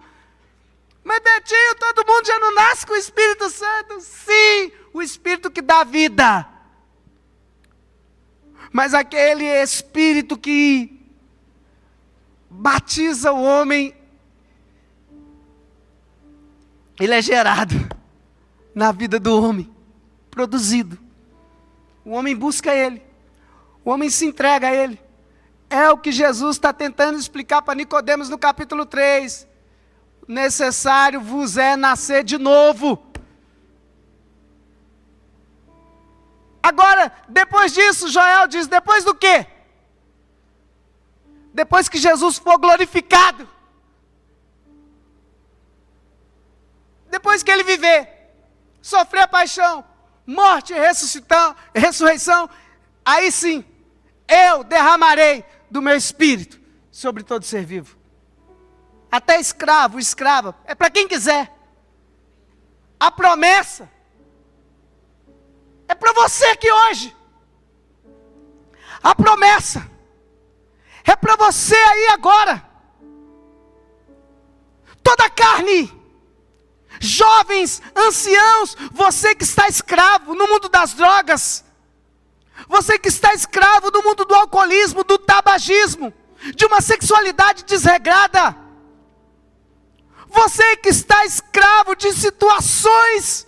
Mas Betinho, todo mundo já não nasce com o Espírito Santo? Sim, o Espírito que dá vida. Mas aquele Espírito que batiza o homem, ele é gerado na vida do homem, produzido. O homem busca ele, o homem se entrega a ele. É o que Jesus está tentando explicar para Nicodemos no capítulo 3. Necessário vos é nascer de novo. Agora, depois disso, Joel diz, depois do quê? Depois que Jesus for glorificado. Depois que ele viver, sofrer a paixão, morte e ressurreição, aí sim, eu derramarei do meu espírito sobre todo ser vivo. Até escravo, escrava, é para quem quiser. A promessa é para você aqui hoje. A promessa é para você aí agora. Toda a carne, jovens, anciãos, você que está escravo no mundo das drogas, você que está escravo no mundo do alcoolismo, do tabagismo, de uma sexualidade desregrada, você que está escravo de situações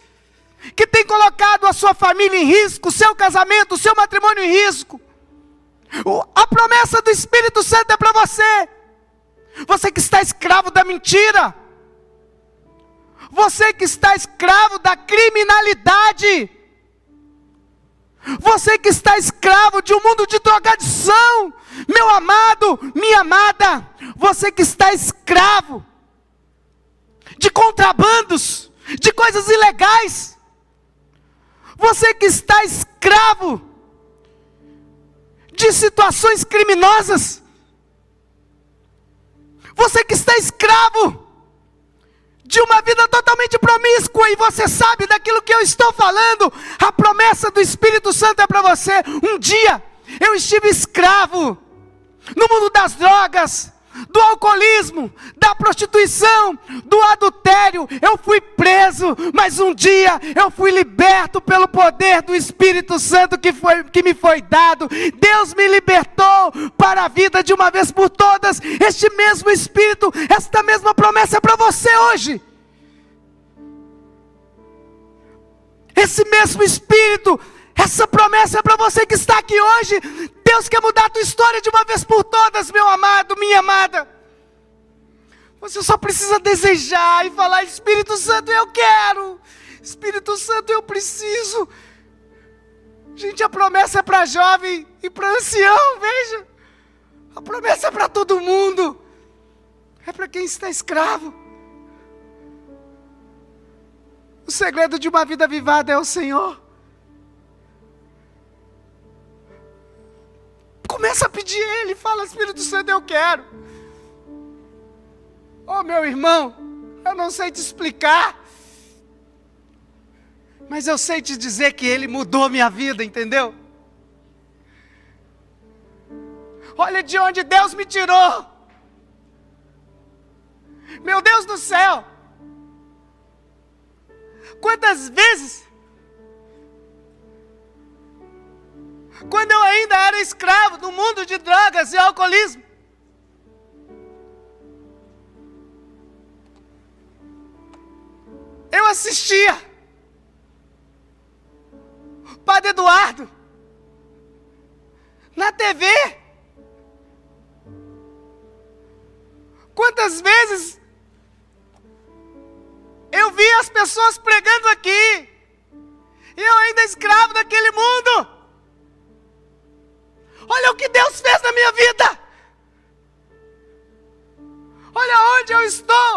que tem colocado a sua família em risco, o seu casamento, o seu matrimônio em risco, a promessa do Espírito Santo é para você. Você que está escravo da mentira, você que está escravo da criminalidade, você que está escravo de um mundo de drogadição, meu amado, minha amada, você que está escravo de contrabandos, de coisas ilegais, você que está escravo de situações criminosas, você que está escravo de uma vida totalmente promíscua, e você sabe daquilo que eu estou falando, a promessa do Espírito Santo é para você. Um dia, eu estive escravo no mundo das drogas, do alcoolismo, da prostituição, do adultério, eu fui preso, mas um dia eu fui liberto pelo poder do Espírito Santo que me foi dado. Deus me libertou para a vida de uma vez por todas. Este mesmo Espírito, esta mesma promessa é para você hoje. Esse mesmo Espírito, essa promessa é para você que está aqui hoje. Deus quer mudar a tua história de uma vez por todas, meu amado, minha amada. Você só precisa desejar e falar: Espírito Santo, eu quero. Espírito Santo, eu preciso. Gente, a promessa é para jovem e para ancião, veja. A promessa é para todo mundo. É para quem está escravo. O segredo de uma vida avivada é o Senhor. Começa a pedir a Ele, fala: Espírito Santo, eu quero. Oh, meu irmão, eu não sei te explicar. Mas eu sei te dizer que Ele mudou minha vida, entendeu? Olha de onde Deus me tirou. Meu Deus do céu. Quantas vezes, quando eu ainda era escravo do mundo de drogas e alcoolismo, eu assistia Padre Eduardo na TV. Quantas vezes eu vi as pessoas pregando aqui, e eu ainda escravo daquele mundo. Olha o que Deus fez na minha vida. Olha onde eu estou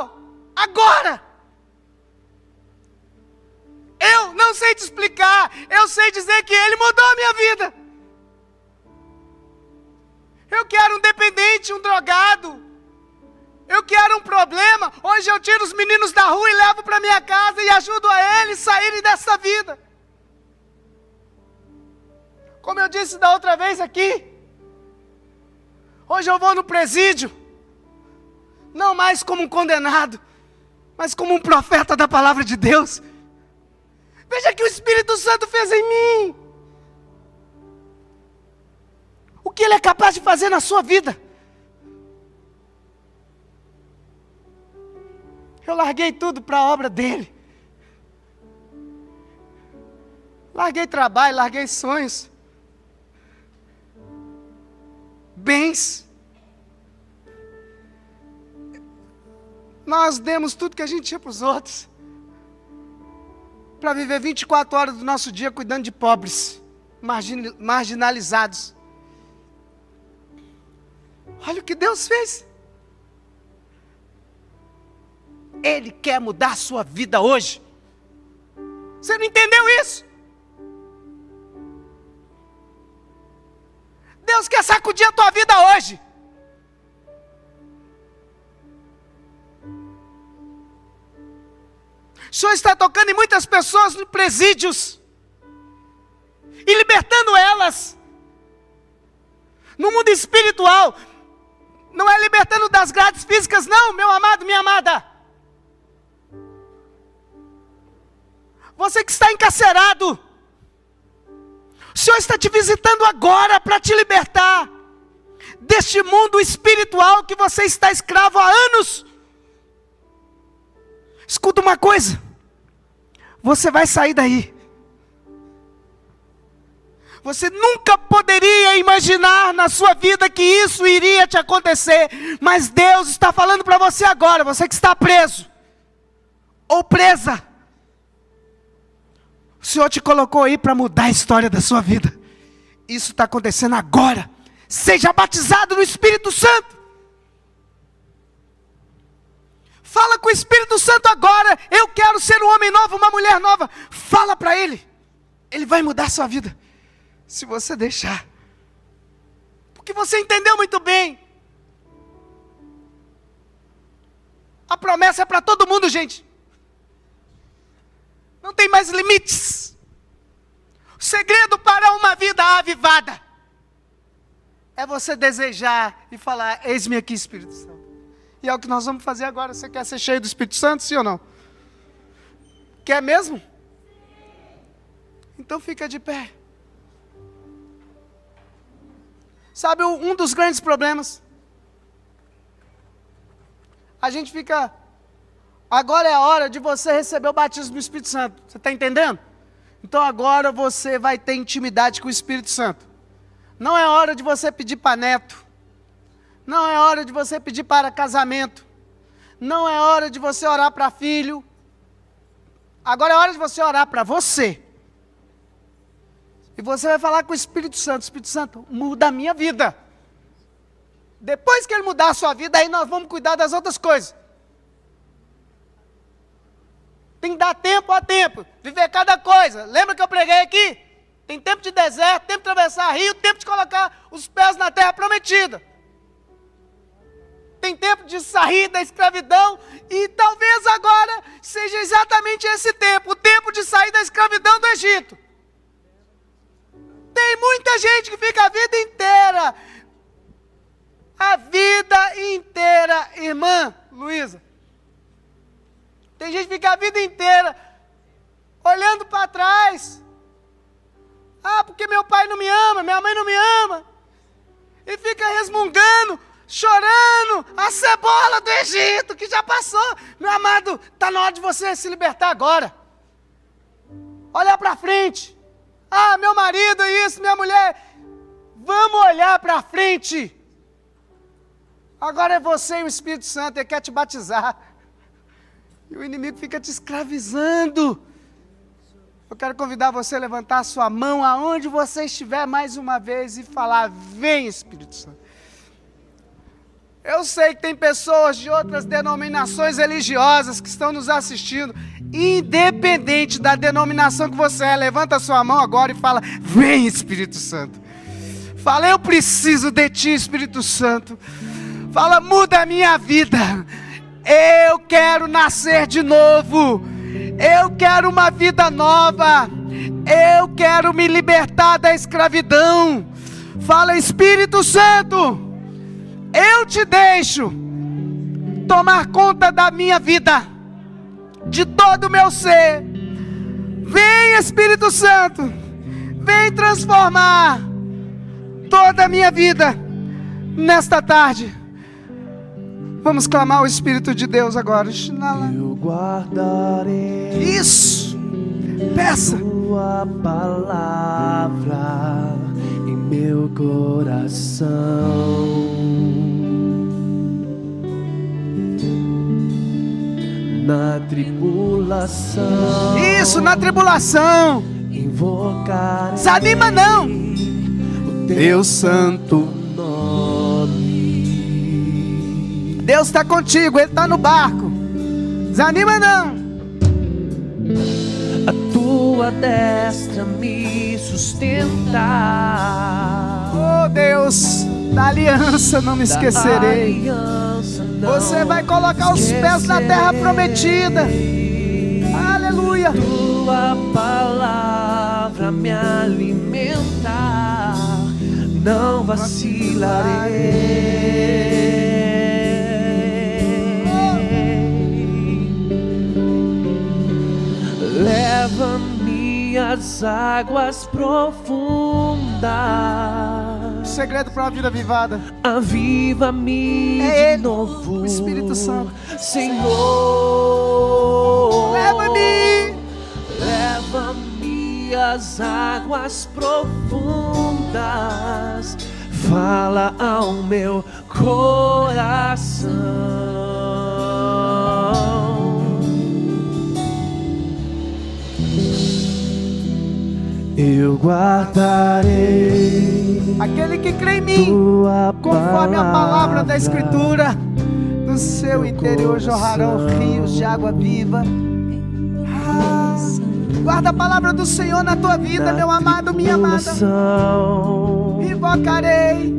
agora. Eu não sei te explicar, eu sei dizer que Ele mudou a minha vida. Eu que era um dependente, um drogado, eu que era um problema, hoje eu tiro os meninos da rua e levo para minha casa e ajudo a eles saírem dessa vida. Como eu disse da outra vez aqui, hoje eu vou no presídio, não mais como um condenado, mas como um profeta da palavra de Deus. Veja o que o Espírito Santo fez em mim. O que Ele é capaz de fazer na sua vida. Eu larguei tudo para a obra dEle. Larguei trabalho, larguei sonhos, bens. Nós demos tudo que a gente tinha para os outros, para viver 24 horas do nosso dia cuidando de pobres, marginalizados. Olha o que Deus fez. Ele quer mudar a sua vida hoje. Você não entendeu isso? Deus quer sacudir a tua vida hoje. O Senhor está tocando em muitas pessoas em presídios e libertando elas. No mundo espiritual, não é libertando das grades físicas, não, meu amado, minha amada. Você que está encarcerado, o Senhor está te visitando agora para te libertar deste mundo espiritual que você está escravo há anos. Escuta uma coisa, você vai sair daí. Você nunca poderia imaginar na sua vida que isso iria te acontecer, mas Deus está falando para você agora, você que está preso, ou presa. O Senhor te colocou aí para mudar a história da sua vida. Isso está acontecendo agora. Seja batizado no Espírito Santo. Fala com o Espírito Santo agora. Eu quero ser um homem novo, uma mulher nova. Fala para Ele. Ele vai mudar a sua vida, se você deixar. Porque você entendeu muito bem. A promessa é para todo mundo, gente. Não tem mais limites. O segredo para uma vida avivada é você desejar e falar: eis-me aqui, Espírito Santo. E é o que nós vamos fazer agora. Você quer ser cheio do Espírito Santo, sim ou não? Quer mesmo? Então fica de pé. Sabe um dos grandes problemas? A gente fica... Agora é a hora de você receber o batismo do Espírito Santo. Você está entendendo? Então agora você vai ter intimidade com o Espírito Santo. Não é hora de você pedir para neto. Não é hora de você pedir para casamento. Não é hora de você orar para filho. Agora é hora de você orar para você. E você vai falar com o Espírito Santo: Espírito Santo, muda a minha vida. Depois que Ele mudar a sua vida, aí nós vamos cuidar das outras coisas. Tem que dar tempo a tempo, viver cada coisa. Lembra que eu preguei aqui? Tem tempo de deserto, tempo de atravessar rio, tempo de colocar os pés na terra prometida. tem tempo de sair da escravidão, e talvez agora seja exatamente esse tempo, o tempo de sair da escravidão do Egito. Tem muita gente que fica a vida inteira, irmã Luísa, tem gente que fica a vida inteira olhando para trás. Porque meu pai não me ama, minha mãe não me ama, e fica resmungando, chorando a cebola do Egito, que já passou. Meu amado, está na hora de você se libertar agora. Olhar para frente. Meu marido é isso, minha mulher. Vamos olhar para frente. Agora é você e o Espírito Santo, ele quer te batizar. E o inimigo fica te escravizando. Eu quero convidar você a levantar a sua mão aonde você estiver mais uma vez e falar: vem, Espírito Santo. Eu sei que tem pessoas de outras denominações religiosas que estão nos assistindo. Independente da denominação que você é, levanta a sua mão agora e fala: vem, Espírito Santo. Fala: eu preciso de ti, Espírito Santo. Fala: muda a minha vida. Eu quero nascer de novo. Eu quero uma vida nova. Eu quero me libertar da escravidão. Fala: Espírito Santo, eu te deixo tomar conta da minha vida, de todo o meu ser. Vem, Espírito Santo, vem transformar toda a minha vida nesta tarde. Vamos clamar o Espírito de Deus agora.
Eu guardarei.
Isso. Peça.
Tua palavra em meu coração. Na tribulação.
Isso, na tribulação.
Invocarei.
Desanima não.
O teu santo nome.
Deus está contigo, Ele está no barco. Desanima não.
A tua destra me sustenta.
Oh Deus, da aliança não me esquecerei. Você vai colocar os pés na terra prometida. Aleluia.
Tua palavra me alimenta. Não vacilarei. Leva-me às águas profundas.
Segredo para uma vida avivada.
Aviva-me
É
de novo,
o Espírito Santo.
Senhor.
Leva-me
às águas profundas. Fala ao meu coração. Eu guardarei
aquele que crê em mim, conforme a palavra da Escritura. No seu interior jorrarão rios de água viva. Guarda a palavra do Senhor na tua vida, meu amado, minha amada. Invocarei.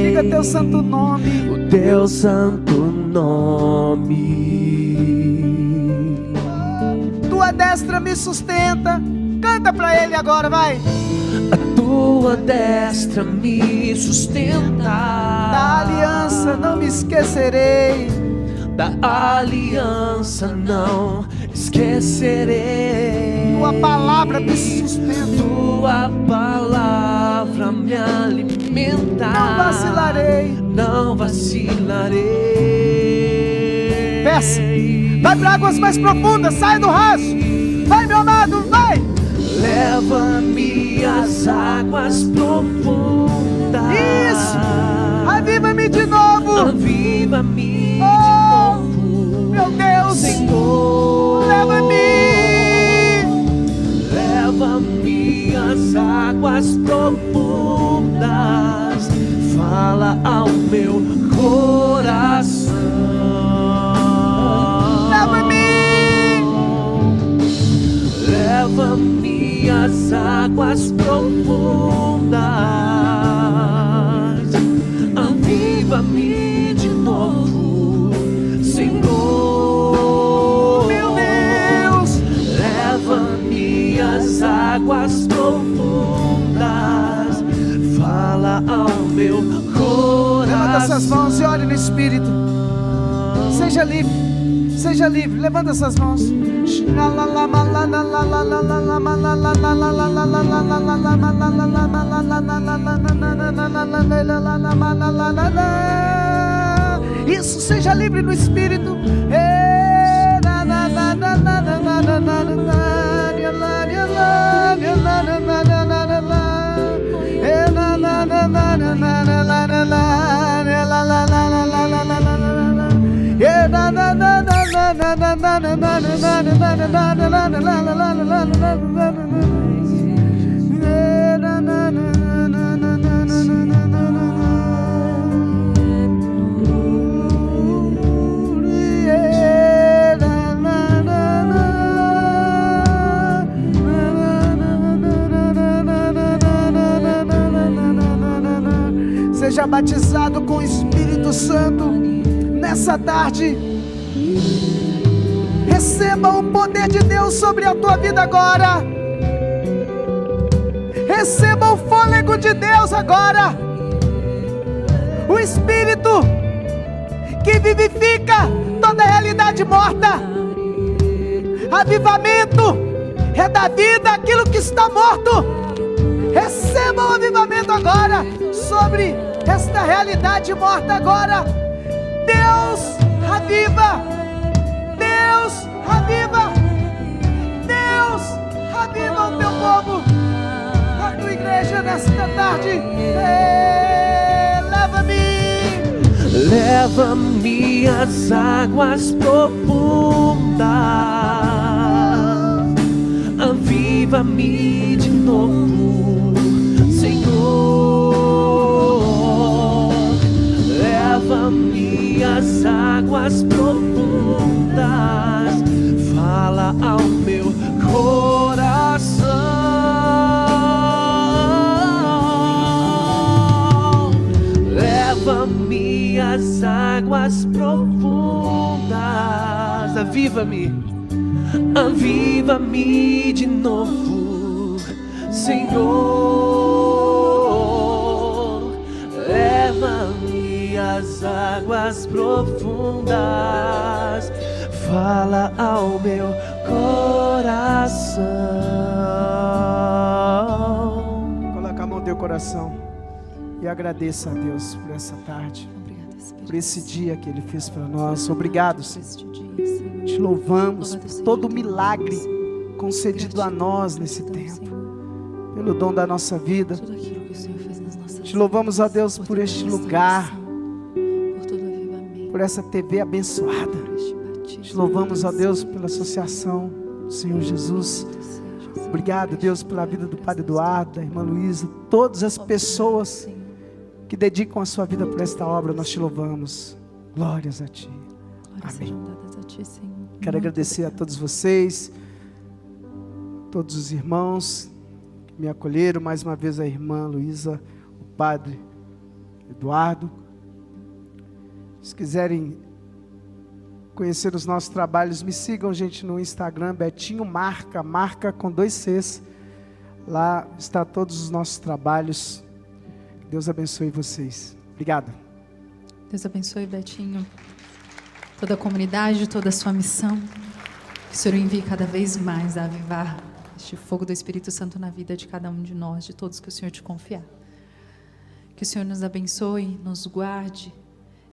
Diga teu santo nome.
O teu santo nome.
Tua destra me sustenta. Canta pra Ele agora, vai.
A tua destra me sustenta.
Da aliança não me esquecerei.
Da aliança não esquecerei.
Tua palavra me sustenta.
Tua palavra me alimenta.
Não vacilarei.
Não vacilarei.
Peça. Vai para águas mais profundas. Sai do raso. Vai, meu amado, vai.
Leva-me às águas profundas.
Isso. Aviva-me de novo.
Aviva-me de novo.
Meu Deus.
Senhor. Leva-me às águas profundas. Fala ao meu coração. Leva-me às águas profundas. Aviva-me meu coração.
Levanta essas mãos e olhe no Espírito. Seja livre, seja livre. Levanta essas mãos. Isso, seja livre no Espírito. Seja batizado com o Espírito Santo nessa tarde. Receba o poder de Deus sobre a tua vida agora. Receba o fôlego de Deus agora. O Espírito que vivifica toda a realidade morta. Avivamento é da vida aquilo que está morto. Receba o avivamento agora sobre esta realidade morta agora. Deus aviva. Deus aviva. Deus aviva o teu povo, a tua igreja nesta tarde.
Leva-me às águas profundas, aviva-me de novo, Senhor. Leva-me às águas profundas, fala ao meu coração. Leva-me às águas profundas, aviva-me, aviva-me de novo, Senhor. Leva-me às águas profundas, fala ao meu coração.
Coloca a mão no teu coração e agradeça a Deus por essa tarde, por esse dia que Ele fez para nós. Obrigado, Senhor. Te louvamos por todo o milagre concedido a nós nesse tempo, pelo dom da nossa vida. Te louvamos, ó Deus, por este lugar, por essa TV abençoada. Te louvamos, ó Deus, pela associação do Senhor Jesus. Obrigado, Deus, pela vida do Padre Eduardo, da irmã Luísa, todas as pessoas que dedicam a sua vida por esta obra. Nós te louvamos. Glórias a Ti. Amém. Quero agradecer a todos vocês, todos os irmãos que me acolheram, mais uma vez a irmã Luísa, o Padre Eduardo. Se quiserem conhecer os nossos trabalhos, me sigam, gente, no Instagram, Betinho Marca, marca com 2 Cs. Lá está todos os nossos trabalhos. Deus abençoe vocês. Obrigado.
Deus abençoe, Betinho, toda a comunidade, toda a sua missão. Que o Senhor envie cada vez mais a avivar este fogo do Espírito Santo na vida de cada um de nós, de todos que o Senhor te confiar. Que o Senhor nos abençoe, nos guarde,